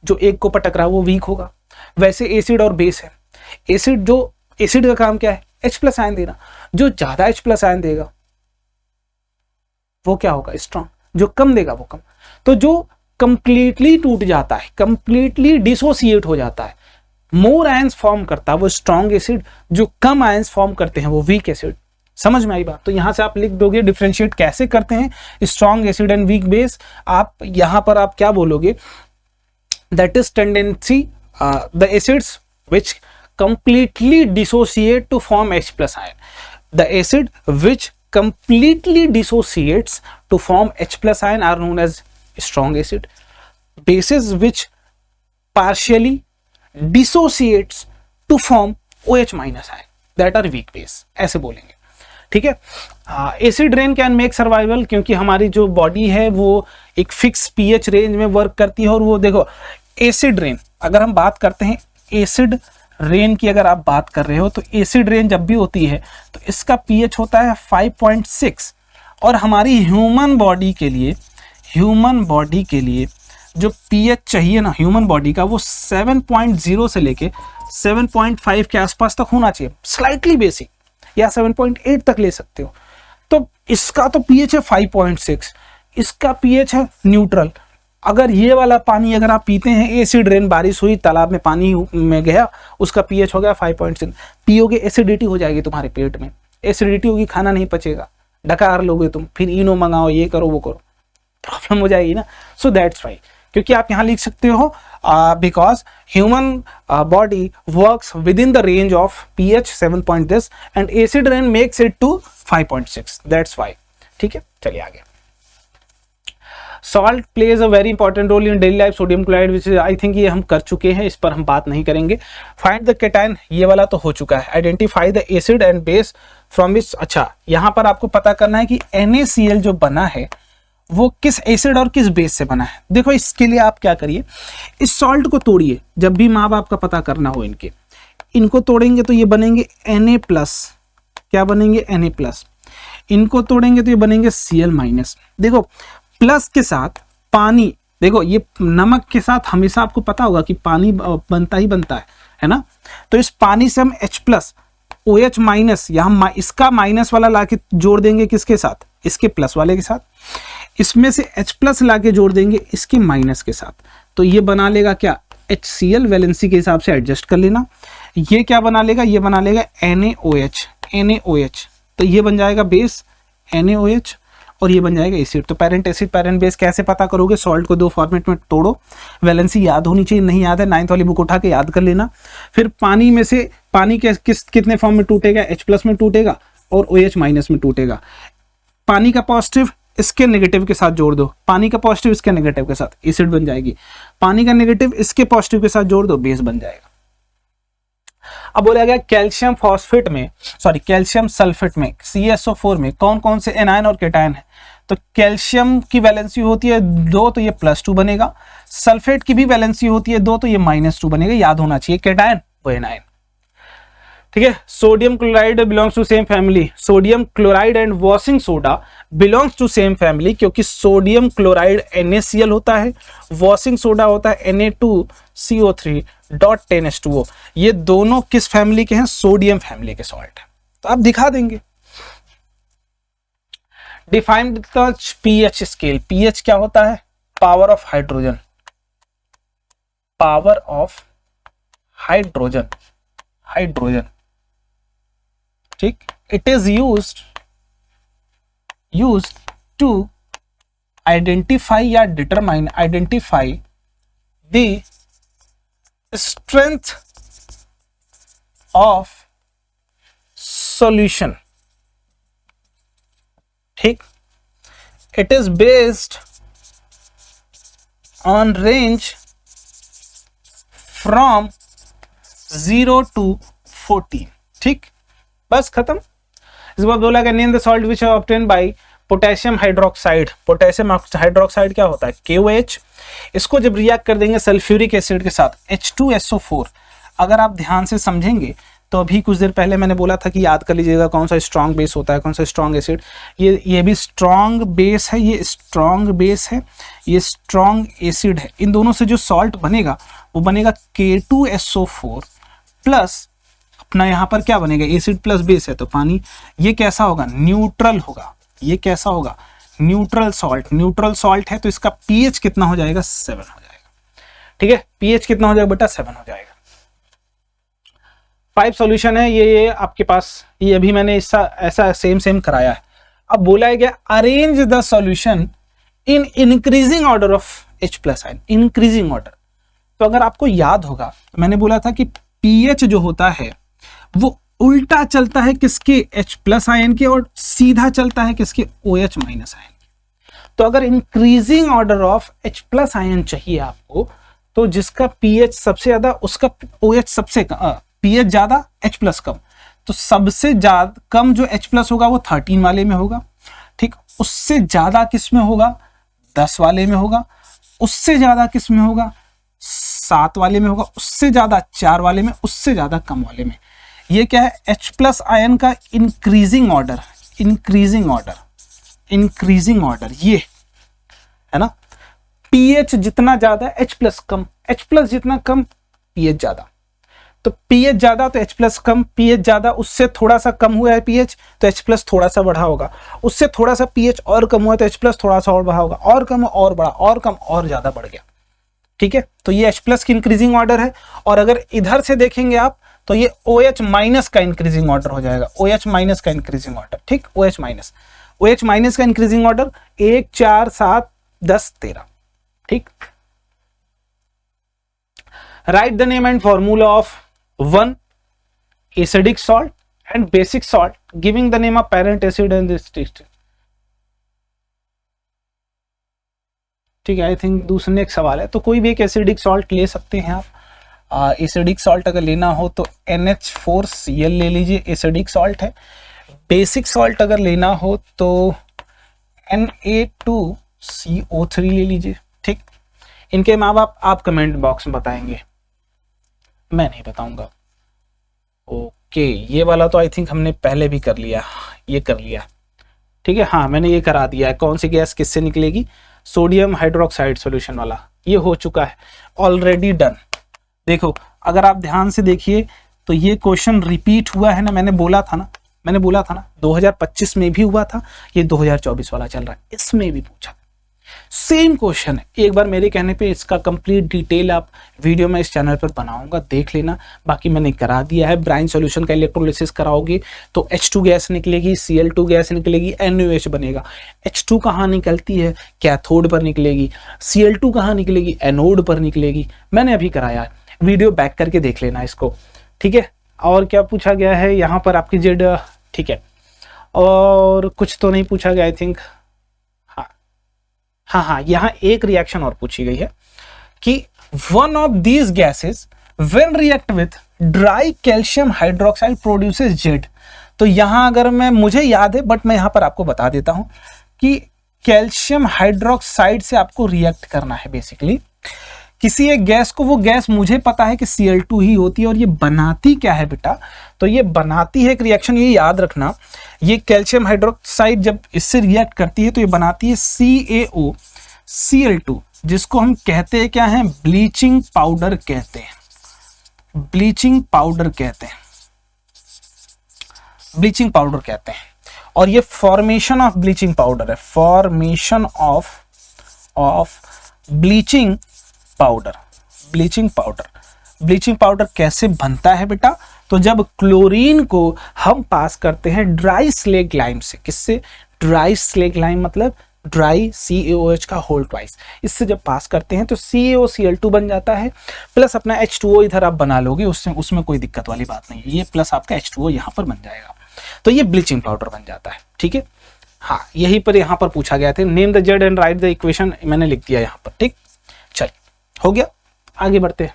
जो एक को पटक रहा है वो वीक होगा। वैसे एसिड और बेस है, एसिड का काम क्या है, H+ आयन देना। जो ज्यादा H+ आयन देगा वो क्या होगा, स्ट्रांग। जो कम देगा वो कम। तो जो कंप्लीटली टूट जाता है, कंप्लीटली डिसोसिएट हो जाता है, मोर आयंस फॉर्म करता है वो स्ट्रांग एसिड, जो कम आयंस फॉर्म करते हैं वो वीक एसिड। समझ में आई बात। तो यहां से आप लिख दोगे डिफरेंशिएट कैसे करते हैं strong acid and weak base. आप यहां पर आप क्या बोलोगे, that is tendency the acids which completely dissociate to form H+ ion. The acid which completely dissociates to form H+ ion are known as strong acid. Bases which partially dissociates to form OH- ion that are weak base. ऐसे बोलेंगे, ठीक है। Acid rain can make survival, क्योंकि हमारी जो बॉडी है वो एक फिक्स pH रेंज में वर्क करती है। और वो देखो एसिड रेन, अगर हम बात करते हैं एसिड रेन की, अगर आप बात कर रहे हो, तो एसिड रेन जब भी होती है तो इसका pH होता है 5.6, और हमारी ह्यूमन बॉडी के लिए जो pH चाहिए ना ह्यूमन बॉडी का, वो 7.0 से लेके 7.5 के आसपास तक होना चाहिए, स्लाइटली बेसिक, या 7.8 तक ले सकते हो। तो इसका तो pH है 5.6, इसका pH है न्यूट्रल। अगर ये वाला पानी अगर आप पीते हैं, एसिड रेन, बारिश हुई, तालाब में पानी में गया, उसका pH हो गया 5.6, पियोगे एसिडिटी हो जाएगी तुम्हारे पेट में, एसिडिटी होगी, खाना नहीं पचेगा, डकार लोगे तुम, फिर इनो मंगाओ, ये करो वो करो, प्रॉब्लम हो जाएगी ना। सो दैट्स वाई, क्योंकि आप यहाँ लिख सकते हो because human body works within the range of pH 7 this and acid rain makes it to 5.6, that's why. ठीक है, चलिए आगे। Salt plays a very important role in daily life, sodium chloride, which I think ये हम कर चुके हैं, इस पर हम बात नहीं करेंगे। फाइंड द केटायन, ये वाला तो हो चुका है। Identify the acid and base from its, अच्छा यहाँ पर आपको पता करना है कि NaCl जो बना है वो किस एसिड और किस बेस से बना है। देखो इसके लिए आप क्या करिए, इस सॉल्ट को तोड़िए, जब भी माँ बाप का पता करना हो इनको तोड़ेंगे तो ये बनेंगे Na+, क्या बनेंगे, Na+। इनको तोड़ेंगे तो ये बनेंगे Cl-। देखो प्लस के साथ पानी, देखो ये नमक के साथ हमेशा आपको पता होगा कि पानी बनता ही बनता है ना। तो इस पानी से हम H+, OH-, यहाँ इसका माइनस वाला लाके जोड़ देंगे किसके साथ, इसके प्लस वाले के साथ। इसमें से H+ लाके जोड़ देंगे इसके माइनस के साथ, तो ये बना लेगा क्या, HCl। वैलेंसी के हिसाब से एडजस्ट कर लेना। ये क्या बना लेगा, ये बना लेगा NaOH, तो ये बन जाएगा बेस NaOH, और ये बन जाएगा एसिड। तो पेरेंट एसिड पेरेंट बेस कैसे पता करोगे, सॉल्ट को दो फॉर्मेट में तोड़ो, वैलेंसी याद होनी चाहिए, नहीं याद है 9th वाली बुक उठा के याद कर लेना। फिर पानी में से पानी के कितने फॉर्म में टूटेगा, H+ में टूटेगा और OH- में टूटेगा। पानी का पॉजिटिव इसके नेगेटिव के साथ जोड़ दो, पानी का पॉजिटिव इसके नेगेटिव के साथ, एसिड बन जाएगी। पानी का नेगेटिव इसके पॉजिटिव के साथ जोड़ दो, बेस बन जाएगा। अब बोला गया कैल्शियम फॉस्फेट में, सॉरी कैल्शियम सल्फेट में, CaSO4 में कौन कौन से एनायन और केटायन है। तो कैल्शियम की वैलेंसी होती है 2, तो ये +2 बनेगा। सल्फेट की भी वैलेंसी होती है 2, तो ये -2 बनेगा। याद होना चाहिए, केटायन वो एनायन। ठीक है, sodium chloride belongs to same family. Sodium chloride and washing soda belongs to same family, क्योंकि सोडियम क्लोराइड NaCl होता है, वॉशिंग सोडा होता है Na2CO3.10H2O। ये दोनों किस फैमिली के हैं, सोडियम फैमिली के सॉल्ट है। तो आप दिखा देंगे। Define the pH scale. pH क्या होता है, power of hydrogen, power of hydrogen, hydrogen. ठीक, it is used to identify या determine, identify the strength of solution, ठीक, it is based on range from 0 to 14। ठीक, बस खत्म। इसके बाद बोला name the salt which obtain by potassium hydroxide. Potassium hydroxide क्या होता है? KOH। इसको जब रिएक्ट कर देंगे सल्फ्यूरिक एसिड के साथ H2SO4। अगर आप ध्यान से समझेंगे तो अभी कुछ देर पहले मैंने बोला था कि याद कर लीजिएगा कौन सा स्ट्रॉन्ग बेस होता है, कौन सा स्ट्रॉन्ग एसिड। ये भी स्ट्रॉन्ग बेस है, ये स्ट्रॉन्ग बेस है, ये स्ट्रॉन्ग एसिड है। इन दोनों से जो सॉल्ट बनेगा वो बनेगा K2SO4 प्लस अपना यहाँ पर क्या बनेगा? एसिड प्लस बेस है तो पानी। ये कैसा होगा? न्यूट्रल होगा। ये कैसा होगा? Neutral salt. न्यूट्रल सॉल्ट है तो इसका pH कितना हो जाएगा? 7 हो जाएगा। ठीक है, pH कितना हो जाएगा बेटा? 7 हो जाएगा। 5 सॉल्यूशन है ये आपके पास, ये अभी मैंने ऐसा सेम कराया है। अब बोला है क्या? Arrange the solution in increasing order of H+ ion. Increasing order, तो अगर आपको याद होगा तो मैंने बोला था कि pH जो होता है वो उल्टा चलता है किसके? H+ आयन के, और सीधा चलता है किसके? OH- आयन के। तो अगर increasing order of H+ ion चाहिए आपको, तो जिसका pH सबसे ज्यादा उसका OH सबसे pH ज्यादा H+ कम, तो सबसे ज्यादा कम जो H+ होगा वो 13 वाले में होगा। ठीक, उससे ज्यादा किस में होगा? 10 वाले में होगा। उससे ज्यादा किस में होगा? 7 वाले में होगा। उससे ज्यादा 4 वाले में, उससे ज्यादा कम वाले में। ये क्या है? H+ आयन का increasing order. Increasing order, increasing order ये है ना। pH जितना ज्यादा H+ कम, H+ जितना कम pH ज्यादा। तो pH ज्यादा तो H+ कम, pH ज्यादा उससे थोड़ा सा कम हुआ है pH तो H+ थोड़ा सा बढ़ा होगा। उससे थोड़ा सा pH और कम हुआ तो H+ थोड़ा सा और बढ़ा होगा। और कम और बढ़ा, और कम और ज्यादा बढ़ गया। ठीक है, तो ये H+ की इंक्रीजिंग ऑर्डर है। और अगर इधर से देखेंगे आप तो ये OH- का इंक्रीजिंग ऑर्डर हो जाएगा। OH- का इंक्रीजिंग ऑर्डर। ठीक, OH- का इंक्रीजिंग ऑर्डर 1, 4, 7, 10, 13। ठीक, write the name and formula of 1 acidic salt and basic salt giving the name of parent acid and this test. ठीक है, आई थिंक दूसरे एक सवाल है, तो कोई भी एक एसिडिक सॉल्ट ले सकते हैं आप। एसिडिक सॉल्ट अगर लेना हो तो NH4Cl ले लीजिए, एसिडिक सॉल्ट है। बेसिक सॉल्ट अगर लेना हो तो Na2CO3 ले लीजिए। ठीक, इनके माँ बाप आप कमेंट बॉक्स में बताएंगे, मैं नहीं बताऊंगा। ओके, ये वाला तो आई थिंक हमने पहले भी कर लिया, ये कर लिया। ठीक है, हाँ मैंने ये करा दिया है। कौन सी गैस किससे निकलेगी? सोडियम हाइड्रोक्साइड सॉल्यूशन वाला, ये हो चुका है, ऑलरेडी डन। देखो अगर आप ध्यान से देखिए तो ये क्वेश्चन रिपीट हुआ है ना। मैंने बोला था ना 2025 में भी हुआ था, ये 2024 वाला चल रहा है, इसमें भी पूछा सेम क्वेश्चन है। एक बार मेरे कहने पे इसका कंप्लीट डिटेल आप वीडियो में इस चैनल पर बनाऊंगा, देख लेना। बाकी मैंने करा दिया है। ब्राइन सॉल्यूशन का इलेक्ट्रोलिसिस कराओगे तो H2 गैस निकलेगी, Cl2 गैस निकलेगी, NaOH बनेगा। H2 कहाँ निकलती है? कैथोड पर निकलेगी। Cl2 कहाँ निकलेगी? एनोड पर निकलेगी। मैंने अभी कराया है, वीडियो बैक करके देख लेना इसको। ठीक है, और क्या पूछा गया है यहाँ पर आपकी जेड? ठीक है, और कुछ तो नहीं पूछा गया आई थिंक। हाँ, यहाँ एक रिएक्शन और पूछी गई है कि one of these gases when react with dry calcium hydroxide produces Z. तो यहाँ अगर मुझे याद है बट मैं यहाँ पर आपको बता देता हूँ कि कैल्शियम हाइड्रोक्साइड से आपको रिएक्ट करना है बेसिकली किसी एक गैस को। वो गैस मुझे पता है कि Cl2 ही होती है। और ये बनाती क्या है बेटा? तो ये बनाती है एक रिएक्शन, ये याद रखना। ये कैल्शियम हाइड्रोक्साइड जब इससे रिएक्ट करती है तो ये बनाती है CaOCl2, जिसको हम कहते हैं क्या है? ब्लीचिंग पाउडर कहते हैं। ब्लीचिंग पाउडर कहते हैं, ब्लीचिंग पाउडर कहते हैं। और ये फॉर्मेशन ऑफ ब्लीचिंग पाउडर है, formation of bleaching powder. Bleaching powder, bleaching powder कैसे बनता है बेटा? तो जब क्लोरीन को हम पास करते हैं ड्राई स्लेग लाइम से, किससे? ड्राई स्लेग लाइम मतलब ड्राई CaOH का होल ट्वाइस। इससे जब पास करते हैं तो CaOCl2 बन जाता है, प्लस अपना H2O इधर आप बना लोगे, उसमें कोई दिक्कत वाली बात नहीं है। ये प्लस आपका H2O यहाँ पर बन जाएगा, तो ये ब्लीचिंग पाउडर बन जाता है। ठीक है, हाँ यही पर यहाँ पर पूछा गया था, name the Z and right the equation, मैंने लिख दिया यहाँ पर। ठीक, चल हो गया, आगे बढ़ते हैं।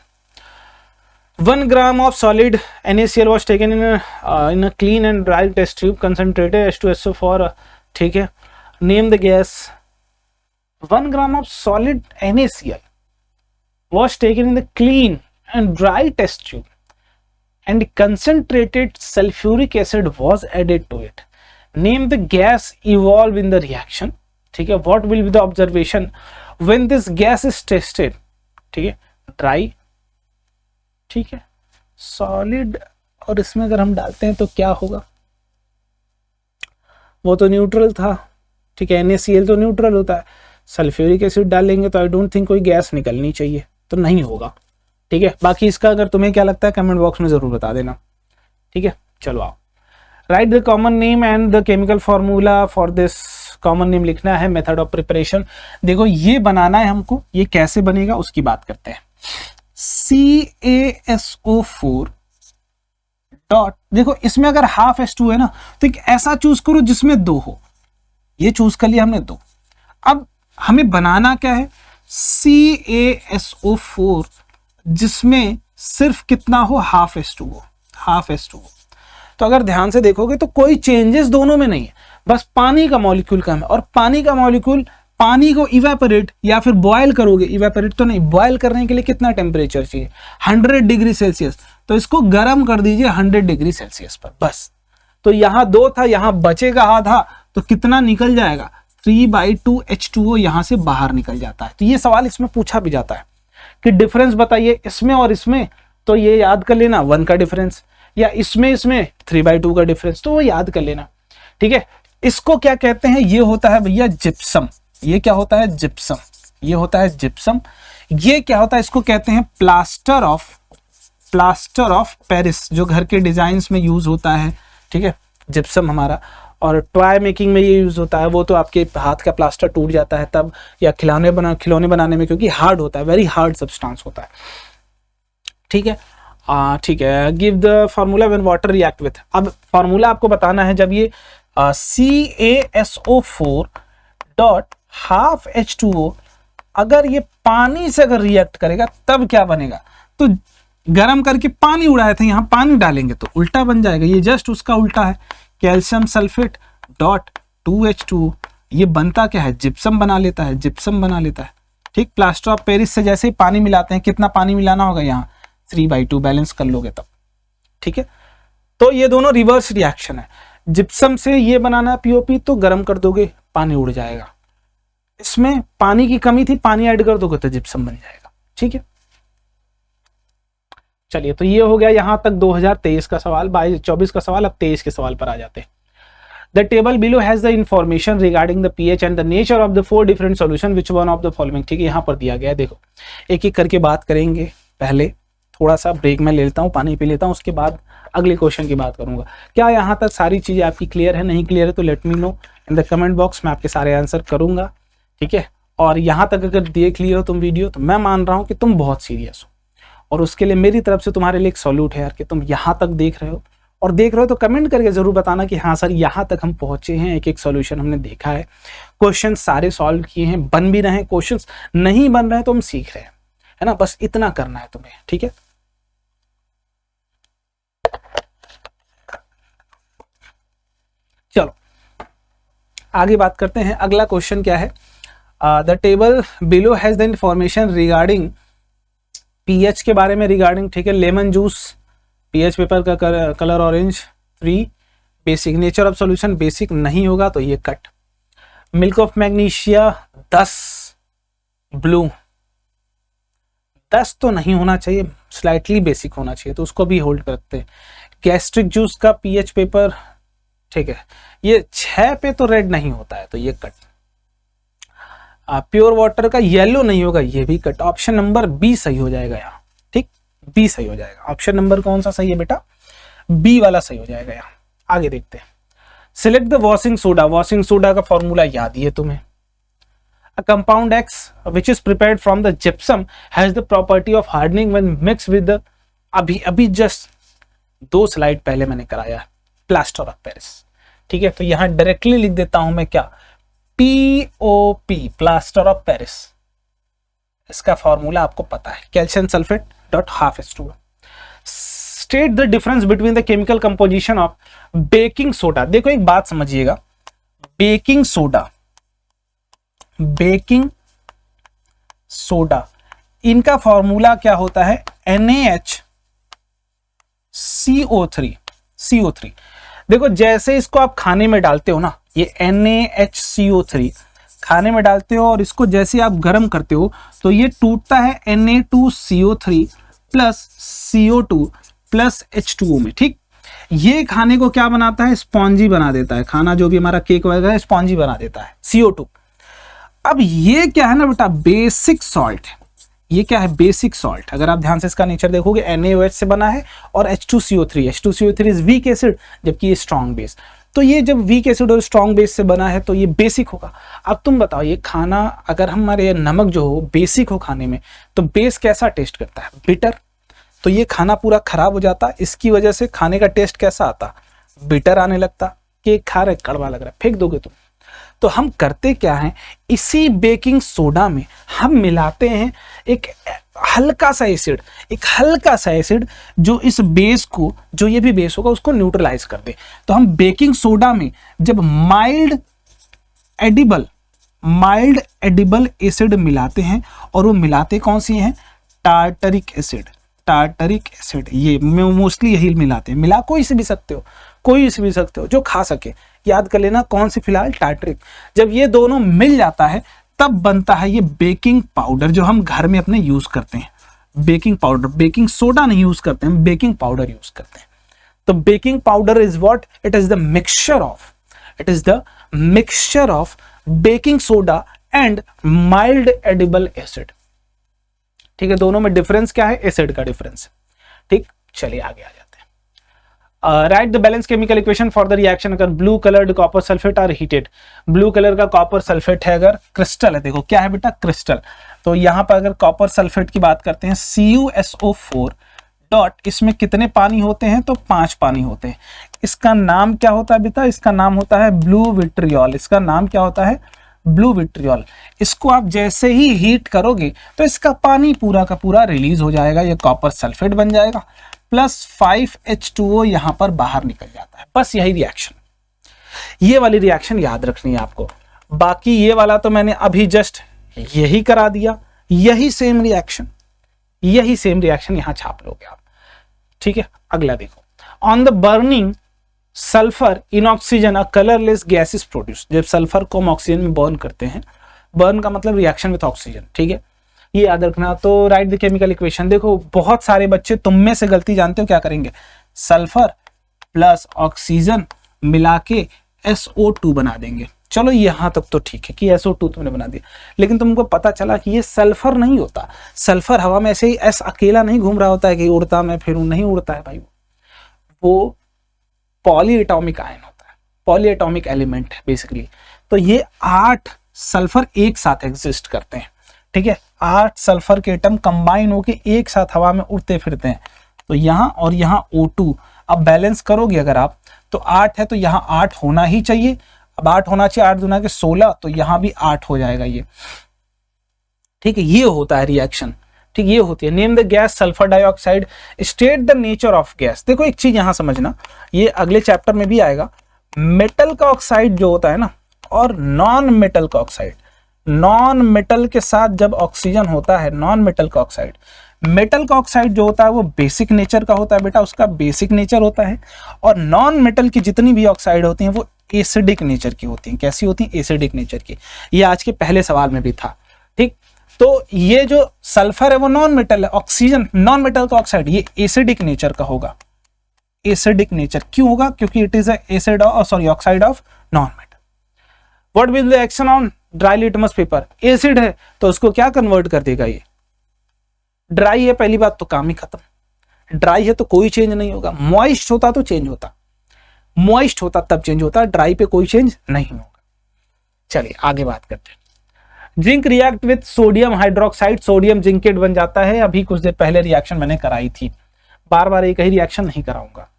1 gram of solid NaCl was taken in a clean and dry test tube, concentrated H2SO4, ठीक है। Name the gas। 1 gram of solid NaCl was taken in the clean and dry test tube and concentrated sulfuric acid was added to it. Name the gas evolved in the reaction, ठीक है। What will be the observation when this gas is tested, ठीक है, dry, ठीक है, सॉलिड, और इसमें अगर हम डालते हैं तो क्या होगा, वो तो न्यूट्रल था, ठीक है, NaCl तो न्यूट्रल होता है, सल्फ्यूरिक एसिड डालेंगे तो आई डोंट थिंक कोई गैस निकलनी चाहिए, तो नहीं होगा। ठीक है, बाकी इसका अगर तुम्हें क्या लगता है कमेंट बॉक्स में जरूर बता देना। ठीक है, चलो आओ, right the common name and the chemical formula for this. Common name लिखना है, मेथड ऑफ प्रिपरेशन, देखो ये बनाना है हमको, ये कैसे बनेगा उसकी बात करते हैं। CaSO4 डॉट, देखो इसमें अगर हाफ H2 है ना, तो एक ऐसा चूज करो जिसमें 2 हो, ये चूज कर लिया हमने 2। अब हमें बनाना क्या है, CaSO4 जिसमें सिर्फ कितना हो, हाफ H2 हो, हाफ H2 हो। तो अगर ध्यान से देखोगे तो कोई चेंजेस दोनों में नहीं है, बस पानी का मॉलिक्यूल कम है, और पानी का मॉलिक्यूल, पानी को इवेपोरेट या फिर बॉयल करोगे, इवेपोरेट तो नहीं, बॉयल करने के लिए कितना टेम्परेचर चाहिए, 100 डिग्री सेल्सियस, तो इसको गर्म कर दीजिए 100 डिग्री सेल्सियस पर, बस। तो यहाँ 2 था, यहाँ बचेगा आधा, तो कितना निकल जाएगा, 3/2 H2O यहाँ से बाहर निकल जाता है। तो ये सवाल इसमें पूछा भी जाता है कि डिफरेंस बताइए इसमें और इसमें, तो ये याद कर लेना 1 का डिफरेंस, या इसमें 3/2 का डिफरेंस, तो वो याद कर लेना। ठीक है, इसको क्या कहते हैं, ये होता है भैया जिप्सम, ये क्या होता है, जिप्सम, ये होता है जिप्सम। ये क्या होता है, इसको कहते हैं प्लास्टर ऑफ पेरिस, जो घर के डिजाइन में यूज होता है। ठीक है, जिप्सम हमारा, और टॉय मेकिंग में ये यूज होता है, वो तो आपके हाथ का प्लास्टर टूट जाता है तब, या खिलौने बनाने में, क्योंकि हार्ड होता है, वेरी हार्ड सब्सटेंस होता है। ठीक है, ठीक है, give the formula when water react with. अब फार्मूला आपको बताना है, जब ये CaSO4 डॉट हाफ H2O अगर ये पानी से अगर रिएक्ट करेगा तब क्या बनेगा, तो गर्म करके पानी उड़ाए थे, यहाँ पानी डालेंगे तो उल्टा बन जाएगा, ये जस्ट उसका उल्टा है। कैल्शियम सल्फेट डॉट 2H2O, ये बनता क्या है, जिप्सम बना लेता है, जिप्सम बना लेता है। ठीक, प्लास्टर ऑफ पेरिस से जैसे ही पानी मिलाते हैं, कितना पानी मिलाना होगा, यहाँ 3/2 बैलेंस कर लोगे तब। ठीक है, तो ये दोनों रिवर्स रिएक्शन है, जिप्सम से ये बनाना POP, तो गर्म कर दोगे पानी उड़ जाएगा, इसमें पानी की कमी थी, पानी ऐड कर दोगे तो जिप्सम बन जाएगा। ठीक है, चलिए, तो ये हो गया यहां तक 2023 का सवाल, 22-24 का सवाल। अब 23 के सवाल पर आ जाते हैं। The table below has the information regarding the pH and the nature of the 4 different solution, which one of the following. ठीक है, यहाँ पर दिया गया है, देखो एक एक करके बात करेंगे। पहले थोड़ा सा ब्रेक में ले लेता हूँ, पानी पी लेता हूँ, उसके बाद अगले क्वेश्चन की बात करूंगा। क्या यहाँ तक सारी चीजें आपकी क्लियर है, नहीं क्लियर है तो let me know in the comment box, मैं आपके सारे आंसर करूंगा। ठीक है, और यहाँ तक अगर देख लिए हो तुम वीडियो, तो मैं मान रहा हूँ कि तुम बहुत सीरियस हो, और उसके लिए मेरी तरफ से तुम्हारे लिए एक सॉल्यूट है यार, कि तुम यहाँ तक देख रहे हो, और देख रहे हो तो कमेंट करके जरूर बताना कि हाँ सर यहाँ तक हम पहुंचे हैं, एक एक सॉल्यूशन हमने देखा है, क्वेश्चन सारे सॉल्व किए हैं, बन भी रहे हैं, क्वेश्चन नहीं बन रहे हैं तो हम सीख रहे हैं, है ना, बस इतना करना है तुम्हें। ठीक है, चलो आगे बात करते हैं। अगला क्वेश्चन क्या है, the table below has the information regarding pH के बारे में, रिगार्डिंग। ठीक है, लेमन जूस pH पेपर का colour orange, 3 basic, nature of solution basic नहीं होगा तो ये cut. Milk of magnesia 10 blue, 10 तो नहीं होना चाहिए, स्लाइटली बेसिक होना चाहिए, तो उसको भी होल्ड करते हैं। गैस्ट्रिक जूस का pH पेपर, ठीक है, ये 6 पे तो रेड नहीं होता है तो ये कट। प्योर वाटर का येलो नहीं होगा, ये भी कट। ऑप्शन नंबर बी सही हो जाएगा यहाँ। ठीक, बी सही हो जाएगा। ऑप्शन नंबर कौन सा सही है बेटा, बी वाला सही हो जाएगा यहाँ। आगे देखते हैं, select the washing soda. Washing soda का फॉर्मूला याद ही है तुम्हें। A compound X which is prepared from the gypsum has the property of hardening when mixed with the, अभी जस्ट 2 स्लाइड पहले मैंने कराया, प्लास्टर ऑफ पेरिस। ठीक है, तो यहां डायरेक्टली लिख देता हूं मैं क्या, POP, प्लास्टर ऑफ पेरिस। इसका फॉर्मूला आपको पता है, calcium sulphate dot half H2O। State the difference between the chemical composition of baking soda. देखो एक बात समझिएगा, बेकिंग सोडा इनका फॉर्मूला क्या होता है, NaHCO3। देखो जैसे इसको आप खाने में डालते हो ना, ये NaHCO3 खाने में डालते हो और इसको जैसे आप गर्म करते हो तो ये टूटता है Na2CO3 plus CO2 plus H2O में। ठीक, ये खाने को क्या बनाता है, स्पॉन्जी बना देता है, खाना जो भी हमारा केक वगैरह स्पॉन्जी बना देता है, CO2। अब ये क्या है ना बेटा, बेसिक सॉल्ट है। ये क्या है, बेसिक सॉल्ट। अगर आप ध्यान से इसका नेचर देखोगे, NaOH से बना है और H2CO3 इज वीक एसिड, जबकि ये स्ट्रॉन्ग बेस। तो ये जब वीक एसिड और स्ट्रॉन्ग बेस से बना है तो ये बेसिक होगा। अब तुम बताओ, ये खाना अगर हमारे नमक जो हो बेसिक हो खाने में, तो बेस कैसा टेस्ट करता है, बिटर। तो ये खाना पूरा खराब हो जाता, इसकी वजह से खाने का टेस्ट कैसा आता, बिटर आने लगता, केक खा रहे कड़वा लग रहा है, फेंक दोगे तुम। तो हम करते क्या हैं, इसी बेकिंग सोडा में हम मिलाते हैं एक हल्का सा एसिड, जो इस बेस को, जो ये भी बेस होगा उसको न्यूट्रलाइज कर दे। तो हम बेकिंग सोडा में जब माइल्ड एडिबल एसिड मिलाते हैं, और वो मिलाते कौन सी हैं, टार्टरिक एसिड। ये मोस्टली यही मिलाते हैं, मिला कोई से भी सकते हो जो खा सके। याद कर लेना कौन सी, फिलहाल टार्टरिक। जब ये दोनों मिल जाता है तब बनता है ये बेकिंग पाउडर, जो हम घर में अपने यूज करते हैं। बेकिंग पाउडर, बेकिंग सोडा नहीं यूज करते हैं, बेकिंग पाउडर यूज करते हैं। तो baking powder is what, it is the mixture of baking soda and mild edible acid. ठीक है, दोनों में डिफरेंस क्या है, एसिड का डिफरेंस। ठीक, चलिए आगे आ जाते हैं। Write the balance chemical equation for the reaction अगर blue coloured copper sulphate are heated. Blue colour का कॉपर सल्फेट है, अगर क्रिस्टल है, देखो क्या है बेटा, क्रिस्टल। तो यहां पर अगर कॉपर सल्फेट की बात करते हैं, CuSO4 डॉट, इसमें कितने पानी होते हैं, तो 5 पानी होते हैं। इसका नाम क्या होता है बेटा, इसका नाम होता है ब्लू विट्रियोल। इसका नाम क्या होता है, ब्लू विट्रियोल। इसको आप जैसे ही हीट करोगे तो इसका पानी पूरा का पूरा रिलीज हो जाएगा, ये कॉपर सल्फेट बन जाएगा, प्लस 5H2O यहां पर बाहर निकल जाता है। बस यही रिएक्शन, ये वाली रिएक्शन याद रखनी है आपको। बाकी ये वाला तो मैंने अभी जस्ट यही करा दिया, यही सेम रिएक्शन यहां छाप लोगे आप। ठीक है, अगला देखो, on the burning sulphur in oxygen a colourless gas is produce. जब सल्फर को हम ऑक्सीजन में बर्न करते हैं, बर्न का मतलब रिएक्शन विथ ऑक्सीजन। ठीक है, ये याद रखना। तो राइट द केमिकल इक्वेशन। देखो बहुत सारे बच्चे तुम में से गलती जानते हो, क्या करेंगे, सल्फर प्लस ऑक्सीजन मिला के SO2 बना देंगे। चलो यहां तक तो ठीक है कि SO2 तुमने बना दिया, लेकिन तुमको पता चला कि ये सल्फर नहीं होता। सल्फर हवा में ऐसे ही S अकेला नहीं घूम रहा होता है कि उड़ता मैं फिरूं, नहीं उड़ता है भाई, वो पॉलीएटॉमिक आयन होता है, पॉलीएटॉमिक एलिमेंट है बेसिकली। तो ये 8 सल्फर एक साथ एग्जिस्ट करते हैं। ठीक है, 8 सल्फर के एटम कंबाइन होके एक साथ हवा में उड़ते फिरते हैं। तो यहाँ और यहाँ O2, अब बैलेंस करोगे अगर आप, तो 8 है तो यहाँ 8 होना ही चाहिए। अब 8 होना चाहिए, 8 दूना के 16, तो यहाँ भी 8 हो जाएगा ये। ठीक है, ये होता है रिएक्शन। ठीक, ये होती है। Name the gas sulphur dioxide, state the nature of gas. देखो एक चीज यहां समझना, ये अगले चैप्टर में भी आएगा। मेटल का ऑक्साइड जो होता है ना, और नॉन मेटल का ऑक्साइड, नॉन मेटल के साथ जब ऑक्सीजन होता है, नॉन मेटल का ऑक्साइड, मेटल का ऑक्साइड जो होता है वो बेसिक नेचर का होता है बेटा, उसका बेसिक नेचर होता है। और नॉन मेटल की जितनी भी ऑक्साइड होती हैं वो एसिडिक नेचर की होती हैं। कैसी होती हैं, एसिडिक नेचर की। ये आज के पहले सवाल में भी था। ठीक, तो ये जो सल्फर है वो नॉन मेटल है, ऑक्सीजन नॉन मेटल का ऑक्साइड, ये एसिडिक नेचर का होगा। एसिडिक नेचर क्यों होगा, क्योंकि it is acid oxide of non metal. What will the action on dry litmus paper, acid है तो उसको क्या कन्वर्ट कर देगा, ये ड्राई है, पहली बात तो काम ही खत्म। ड्राई है तो कोई चेंज नहीं होगा, मॉइस्ट होता तो चेंज होता, मॉइस्ट होता तब चेंज होता, ड्राई पे कोई चेंज नहीं होगा। चलिए आगे बात करते हैं। Zinc react with sodium hydroxide, sodium zincate बन जाता है। अभी कुछ देर पहले रिएक्शन मैंने कराई थी, बार बार एक ही रिएक्शन नहीं कराऊंगा।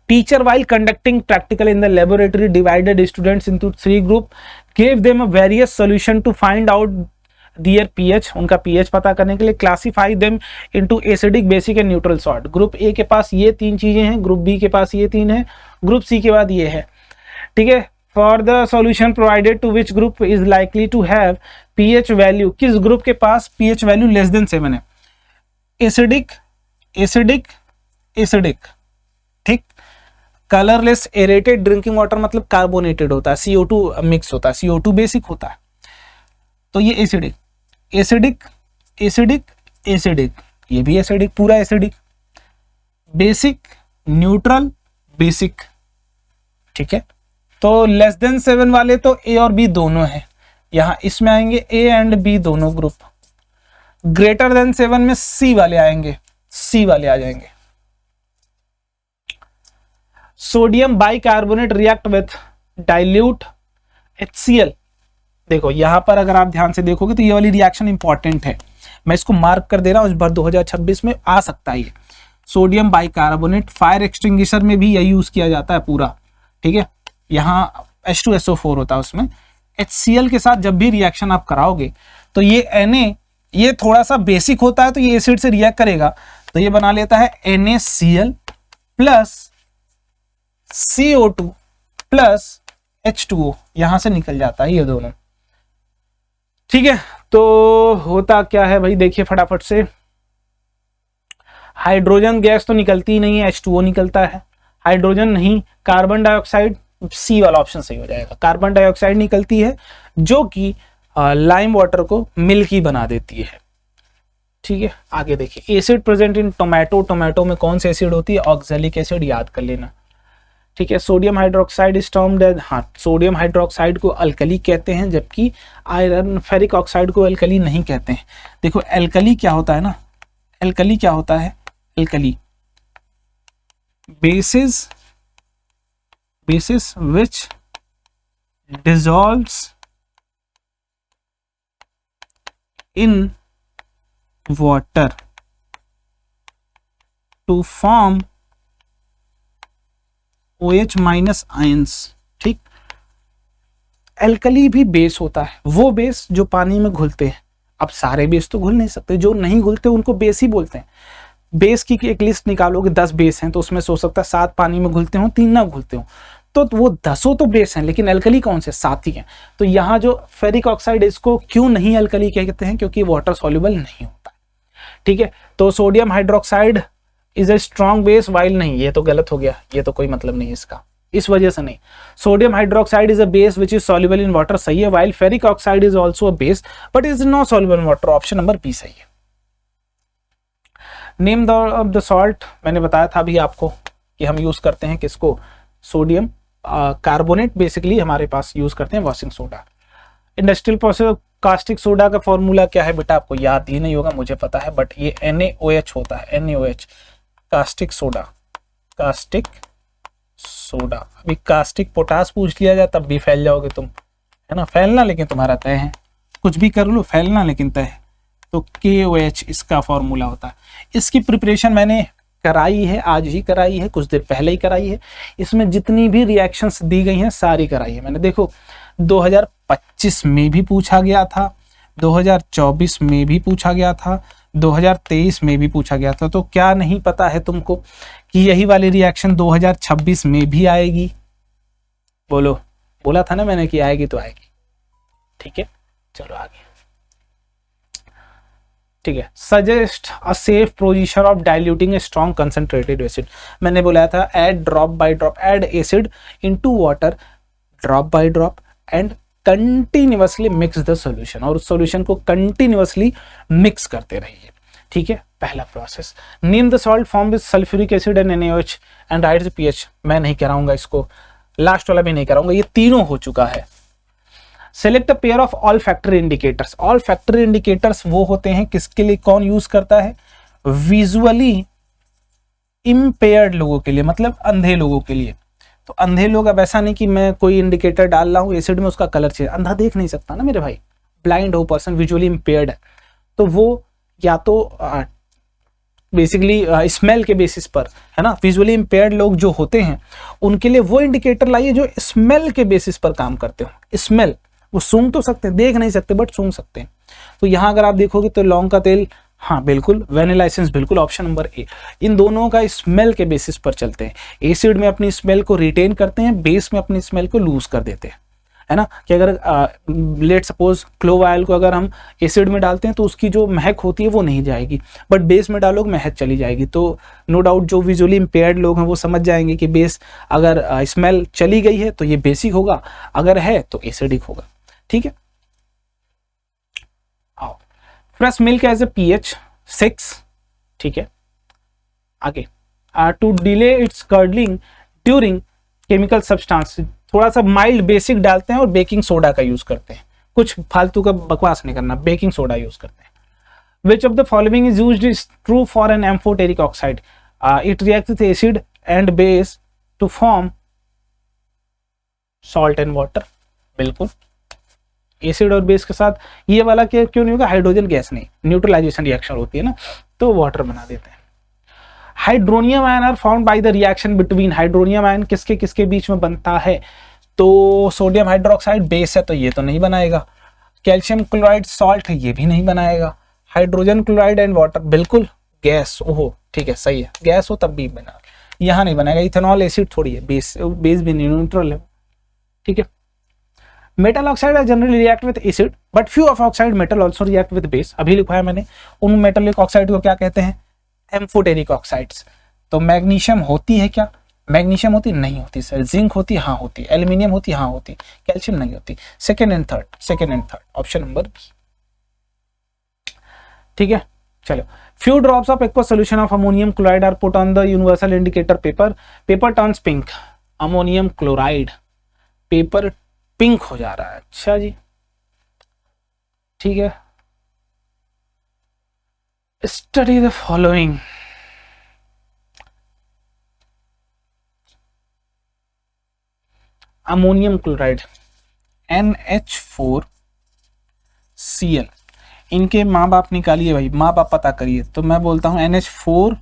Teacher, while conducting practical in the laboratory, divided students into 3 groups, gave them a various solution to find out their pH, उनका pH पता करने के लिए, classify them into acidic, basic and neutral salt. Group A के पास ये 3 चीजें हैं, ग्रुप बी के पास ये 3 है, ग्रुप सी के बाद ये है, ठीक है. For the solution provided to which group is likely to have pH value, किस ग्रुप के पास pH value लेस देन 7 है? एसिडिक, एसिडिक, एसिडिक, ठीक. कलरलेस एरेटेड ड्रिंकिंग वाटर मतलब कार्बोनेटेड होता है, CO2 मिक्स होता है, CO2 बेसिक होता है, तो ये एसिडिक, एसिडिक, एसिडिक, एसिडिक, ये भी एसिडिक, पूरा एसिडिक. बेसिक, न्यूट्रल, बेसिक, ठीक है. तो लेस देन 7 वाले तो ए और बी दोनों हैं, यहां इसमें आएंगे ए एंड बी दोनों ग्रुप. ग्रेटर देन 7 में सी वाले आएंगे, सी वाले आ जाएंगे. Sodium bicarbonate react with dilute HCl. देखो यहां पर अगर आप ध्यान से देखोगे तो ये वाली रिएक्शन इंपॉर्टेंट है, मैं इसको मार्क कर दे रहा हूं, इस बार 2026 में आ सकता है ये. सोडियम बाइकार्बोनेट फायर एक्सटिंग्विशर में भी यही यूज किया जाता है पूरा, ठीक है. यहाँ H2SO4 होता है, उसमें HCl के साथ जब भी रिएक्शन आप कराओगे तो ये Na, ये थोड़ा सा बेसिक होता है तो ये एसिड से रिएक्ट करेगा, तो ये बना लेता है NaCl plus CO2 plus H2O, यहां से निकल जाता है ये दोनों, ठीक है. तो होता क्या है भाई, देखिए फटाफट से, हाइड्रोजन गैस तो निकलती ही नहीं है, H2O निकलता है. हाइड्रोजन नहीं, कार्बन डाइऑक्साइड, सी वाला ऑप्शन सही हो जाएगा. कार्बन डाइऑक्साइड निकलती है जो कि लाइम वाटर को मिल्की बना देती है, ठीक है. आगे देखिए, acid present in tomato, tomato में कौन सी एसिड होती है? ऑक्सैलिक एसिड, याद कर लेना, ठीक है. Sodium hydroxide is termed as, हाँ सोडियम हाइड्रोक्साइड को अल्कली कहते हैं, जबकि आयरन फेरिक ऑक्साइड को अल्कली नहीं कहते हैं. देखो अल्कली क्या होता है ना, अल्कली क्या होता है? Alkali bases which dissolves in water to form OH minus ions, ठीक. एल्कली भी बेस होता है, वो बेस जो पानी में घुलते हैं. अब सारे बेस तो घुल नहीं सकते, जो नहीं घुलते उनको बेस ही बोलते हैं. बेस की एक लिस्ट निकालोगे, 10 बेस हैं तो उसमें से हो सकता है 7 पानी में घुलते हो, 3 ना घुलते हो, तो वो 10 तो बेस हैं, लेकिन अल्कली कौन से? 7 ही हैं. तो यहाँ जो फेरिक ऑक्साइड इसको क्यों नहीं अल्कली कहते हैं? क्योंकि वाटर सॉल्युबल नहीं होता, ठीक है. तो sodium hydroxide is a strong base, while नहीं, ये तो गलत हो गया, ये तो कोई मतलब नहीं इसका, इस वजह से नहीं. Sodium hydroxide is a base which is soluble in water, सही है. While ferric oxide is also a base but is not soluble in water, option number B सही है. नेम द सॉल्ट, मैंने बताया था अभी आपको कि हम यूज करते हैं किसको? सोडियम कार्बोनेट बेसिकली हमारे पास यूज करते हैं, washing soda. Industrial process caustic soda का फॉर्मूला क्या है बेटा? आपको याद ही नहीं होगा, मुझे पता है, बट ये NaOH होता है, NaOH. Caustic soda, caustic soda. अभी कास्टिक पोटास पूछ लिया जाए तब भी फैल जाओगे तुम, है ना. फैलना लेकिन तुम्हारा तय है, कुछ भी कर लो, फैलना लेकिन तय है. तो KOH इसका फॉर्मूला होता है. इसकी प्रिपरेशन मैंने कराई है, आज ही कराई है, कुछ देर पहले ही कराई है. इसमें जितनी भी रिएक्शंस दी गई हैं सारी कराई है मैंने. देखो 2025 में भी पूछा गया था, 2024 में भी पूछा गया था, 2023 में भी पूछा गया था. तो क्या नहीं पता है तुमको कि यही वाली रिएक्शन 2026 में भी आएगी? बोलो, बोला था ना मैंने कि आएगी तो आएगी, ठीक है. चलो आगे, ठीक है. Suggest a safe procedure of diluting a strong concentrated acid. मैंने बोला था add drop by drop, add acid into water drop by drop and continuously mix the solution, और उस सॉल्यूशन को कंटिन्यूअसली मिक्स करते रहिए, ठीक है. पहला process. Name the salt form with sulphuric acid and NaOH and right the pH. मैं नहीं कराऊंगा इसको, लास्ट वाला भी नहीं कराऊंगा, ये तीनों हो चुका है. Select a pair of all factory indicators. All factory indicators वो होते हैं किसके लिए, कौन यूज करता है? विजुअली इम्पेयर्ड लोगों के लिए, मतलब अंधे लोगों के लिए. तो अंधे लोग, अब ऐसा नहीं कि मैं कोई इंडिकेटर डाल रहा हूँ एसिड में उसका कलर चेंज, अंधा देख नहीं सकता ना मेरे भाई, ब्लाइंड हो पर्सन, विजुअली इम्पेयर्ड है, तो वो या तो बेसिकली स्मेल के बेसिस पर, है ना। विजुअली इम्पेयर्ड लोग जो होते हैं उनके लिए वो इंडिकेटर लाइए जो स्मेल के बेसिस पर काम करते हो। स्मेल, वो सूंघ तो सकते हैं, देख नहीं सकते बट सूंघ सकते हैं। तो यहाँ अगर आप देखोगे तो लौंग का तेल, हाँ बिल्कुल, वेनिला एसेंस बिल्कुल, ऑप्शन नंबर ए। इन दोनों का स्मेल के बेसिस पर चलते हैं। एसिड में अपनी स्मेल को रिटेन करते हैं, बेस में अपनी स्मेल को लूज कर देते हैं, है ना। कि अगर लेट सपोज क्लोव ऑयल को अगर हम एसिड में डालते हैं तो उसकी जो महक होती है वो नहीं जाएगी, बट बेस में डालोगे महक चली जाएगी। तो नो डाउट जो विजुअली इम्पेयर्ड लोग हैं वो समझ जाएंगे कि बेस अगर स्मेल चली गई है तो ये बेसिक होगा, अगर है तो एसिडिक होगा। ठीक है, आओ। Fresh milk as a pH 6, ठीक है। आगे, to delay its curdling during chemical substance, थोड़ा सा माइल्ड बेसिक डालते हैं और बेकिंग सोडा का यूज करते हैं। कुछ फालतू का बकवास नहीं करना, बेकिंग सोडा यूज करते हैं। Which of the following is used is true for an amphoteric oxide, it react with acid and base to form salt and water. बिल्कुल, एसिड और बेस के साथ ये वाला क्यों नहीं होगा, हाइड्रोजन गैस नहीं, न्यूट्रलाइजेशन रिएक्शन होती है ना, तो वाटर बना देते हैं। Hydronium ion are found by the reaction between, hydronium ion किसके किसके बीच में बनता है, तो सोडियम हाइड्रोक्साइड बेस है तो ये तो नहीं बनाएगा, कैल्शियम क्लोराइड सॉल्ट है ये भी नहीं बनाएगा, हाइड्रोजन क्लोराइड एंड वाटर बिल्कुल, गैस, ओहो ठीक है सही है, गैस हो तब भी बना, यहाँ नहीं बनाएगा। इथेनॉल एसिड थोड़ी है, बेस भी न्यूट्रल है, ठीक है। Metal oxide generally react with acid but few of oxide metal also react with base, अभी लिखवाया मैंने। उन मेटलिक ऑक्साइड को क्या कहते हैं, एम्फोटेरिक ऑक्साइड्स। तो मैग्नीशियम होती है क्या, मैग्नीशियम होती नहीं होती सर, जिंक होती हाँ होती, एल्यूमिनियम होती हाँ होती, कैल्शियम नहीं होती। Second and third, option number B, ठीक है। चलो, few drops of aqua solution of ammonium chloride are put on the universal indicator paper, paper turns pink, ammonium chloride, paper pink हो जा रहा है, अच्छा जी ठीक है। Study the following, ammonium chloride NH4Cl, इनके माँ बाप निकालिए भाई, माँ बाप पता करिए। तो मैं बोलता हूं NH4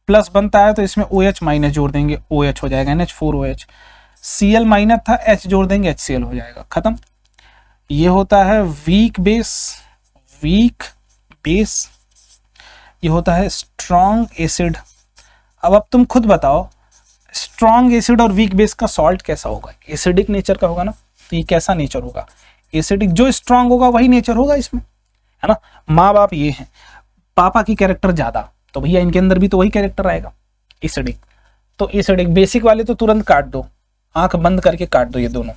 प्लस बनता है तो इसमें OH माइनस जोड़ देंगे, OH हो जाएगा NH4OH, Cl माइनस था, H जोड़ देंगे HCl हो जाएगा, खत्म। ये होता है वीक बेस, ये होता है स्ट्रॉन्ग एसिड। अब तुम खुद बताओ स्ट्रॉन्ग एसिड और वीक बेस का सॉल्ट कैसा होगा, एसिडिक नेचर का होगा ना, तो ये कैसा नेचर होगा, एसिडिक। जो स्ट्रॉन्ग होगा वही नेचर होगा इसमें, है ना। माँ बाप ये हैं, पापा की कैरेक्टर ज्यादा, तो भैया इनके अंदर भी तो वही कैरेक्टर आएगा, एसिडिक। तो एसिडिक, बेसिक वाले तो तुरंत काट दो, आंख बंद करके काट दो ये दोनों,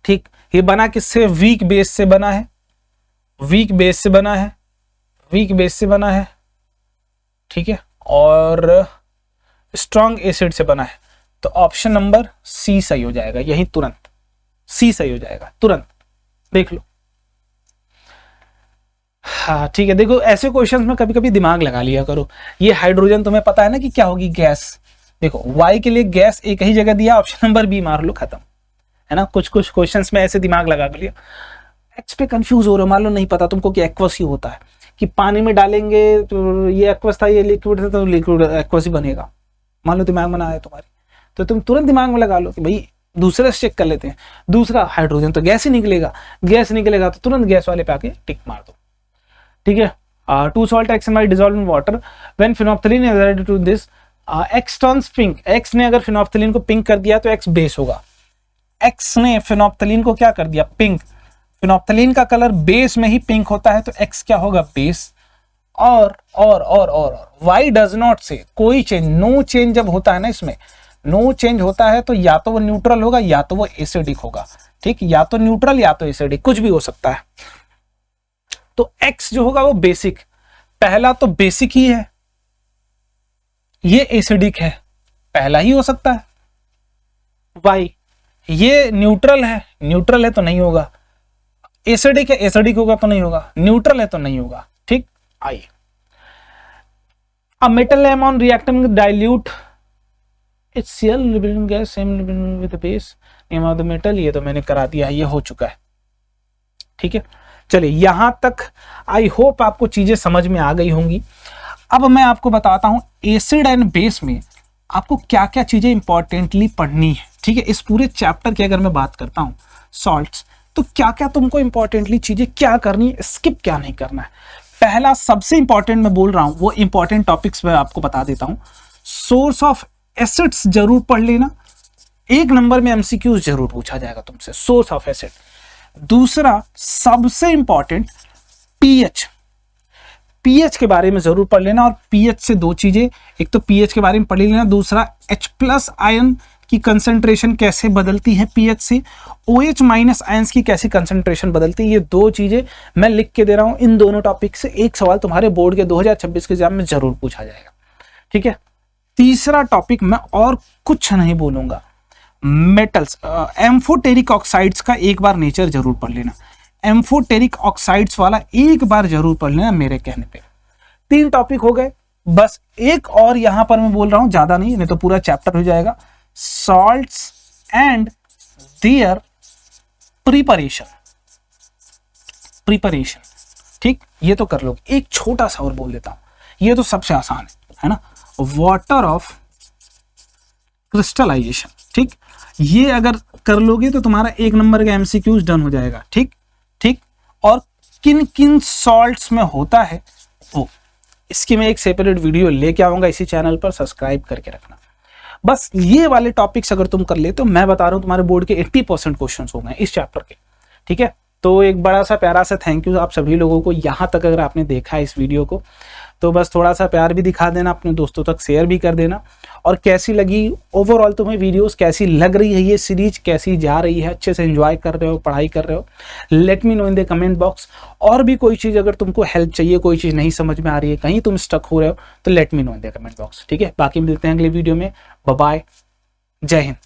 ठीक। ये बना किससे, वीक बेस से बना है, ठीक है, और स्ट्रॉन्ग एसिड से बना है। तो ऑप्शन नंबर सी सही हो जाएगा, यही तुरंत सी सही हो जाएगा, तुरंत देख लो। हाँ ठीक है, देखो ऐसे क्वेश्चंस में कभी कभी दिमाग लगा लिया करो। ये हाइड्रोजन तुम्हें पता है ना कि क्या होगी, गैस। देखो वाई के लिए गैस एक ही जगह दिया, ऑप्शन नंबर बी मार लो, खत्म, है ना। कुछ क्वेश्चंस में ऐसे दिमाग लगा लिया। एक्स पे कंफ्यूज हो रहे हो, मान लो नहीं पता तुमको कि एक्वस ही होता है, कि पानी में डालेंगे तो ये एक्वस था, ये लिक्विड था तो लिक्विड एक्वस ही बनेगा, मान लो दिमाग में ना आए तुम्हारे, तो तुम तुरंत दिमाग में लगा लो कि भाई दूसरे से चेक कर लेते हैं, दूसरा हाइड्रोजन तो गैस ही निकलेगा, तो तुरंत गैस वाले पे आके टिक मार दो, ठीक है। Two salt X and Y dissolve in water when phenolphthalein is added to this, X turns pink, X ने अगर फिनोप्थलीन को पिंक कर दिया तो एक्स बेस होगा, एक्स ने फिनोप्थलीन को क्या कर दिया, पिंक, फिनोप्थलीन का कलर बेस में ही पिंक होता है तो एक्स क्या होगा, बेस। और वाई डज नॉट से, कोई चेंज, नो चेंज जब होता है ना, इसमें नो चेंज होता है तो या तो वो न्यूट्रल होगा या तो वो एसिडिक होगा, ठीक, या तो न्यूट्रल या तो एसिडिक, कुछ भी हो सकता है। तो एक्स जो होगा वो बेसिक, पहला तो बेसिक ही है, ये एसिडिक है, पहला ही हो सकता है। वाई ये न्यूट्रल है तो नहीं होगा, एसिडिक है, एसिडिक होगा तो नहीं होगा, न्यूट्रल है तो नहीं होगा, ठीक। आइए, a metal lemon reacting with dilute HCl lubricant gas same lubricant with the base name of the metal, ये तो मैंने करा दिया है, ये हो चुका है, ठीक है। चलिए यहां तक आई होप आपको चीजें समझ में आ गई होंगी। अब मैं आपको बताता हूं एसिड एंड बेस में आपको क्या क्या चीजें इंपॉर्टेंटली पढ़नी है। ठीक है, इस पूरे चैप्टर की अगर मैं बात करता हूं सॉल्ट्स, तो क्या क्या तुमको इंपॉर्टेंटली चीजें क्या करनी है, स्किप क्या नहीं करना है। पहला सबसे इंपॉर्टेंट मैं बोल रहा हूं, वो इंपॉर्टेंट टॉपिक्स मैं आपको बता देता हूं। सोर्स ऑफ एसिड्स जरूर पढ़ लेना, एक नंबर में एमसीक्यूज जरूर पूछा जाएगा तुमसे, सोर्स ऑफ एसिड। दूसरा सबसे इंपॉर्टेंट पीएच, पीएच के बारे में जरूर पढ़ लेना। और पीएच से दो चीजें, एक तो पीएच के बारे में पढ़ लेना, दूसरा H+ आयन की कंसंट्रेशन कैसे बदलती है पीएच से, OH- आयंस की कैसी कंसंट्रेशन बदलती है। ये दो चीजें मैं लिख के दे रहा हूं। इन दोनों टॉपिक से एक सवाल तुम्हारे बोर्ड के 2026 के एग्जाम में जरूर पूछा जाएगा। ठीक है, तीसरा टॉपिक मैं और कुछ नहीं बोलूंगा, मेटल्स, एम्फोटेरिक ऑक्साइड्स का एक बार नेचर जरूर पढ़ लेना, एम्फोटेरिक ऑक्साइड्स वाला एक बार जरूर पढ़ लेना मेरे कहने पे। 3 टॉपिक हो गए, बस एक और यहां पर मैं बोल रहा हूं, ज्यादा नहीं तो पूरा चैप्टर हो जाएगा, सॉल्ट्स एंड देयर प्रिपरेशन। ठीक, ये तो कर लो। एक छोटा सा और बोल देता हूं, ये तो सबसे आसान है ना, वाटर ऑफ क्रिस्टलाइजेशन। ठीक, ये अगर कर लोगे तो तुम्हारा 1 नंबर का एमसीक्यूज डन हो जाएगा। ठीक, और किन किन सॉल्ट्स में होता है वो, इसकी मैं एक सेपरेट वीडियो लेके आऊंगा इसी चैनल पर, सब्सक्राइब करके रखना। बस ये वाले टॉपिक्स अगर तुम कर ले तो मैं बता रहा हूं तुम्हारे बोर्ड के 80% क्वेश्चंस हो गए इस चैप्टर के। ठीक है, तो एक बड़ा सा प्यारा सा थैंक यू आप सभी लोगों को, यहां तक अगर आपने देखा है इस वीडियो को तो बस थोड़ा सा प्यार भी दिखा देना, अपने दोस्तों तक शेयर भी कर देना। और कैसी लगी ओवरऑल तुम्हें वीडियोस, कैसी लग रही है ये सीरीज, कैसी जा रही है, अच्छे से एंजॉय कर रहे हो, पढ़ाई कर रहे हो, let me know in the comment box. और भी कोई चीज़ अगर तुमको हेल्प चाहिए, कोई चीज़ नहीं समझ में आ रही है, कहीं तुम स्टक हो रहे हो, तो let me know in the comment box. ठीक है, बाकी मिलते हैं अगले वीडियो में। बाय बाय, जय हिंद।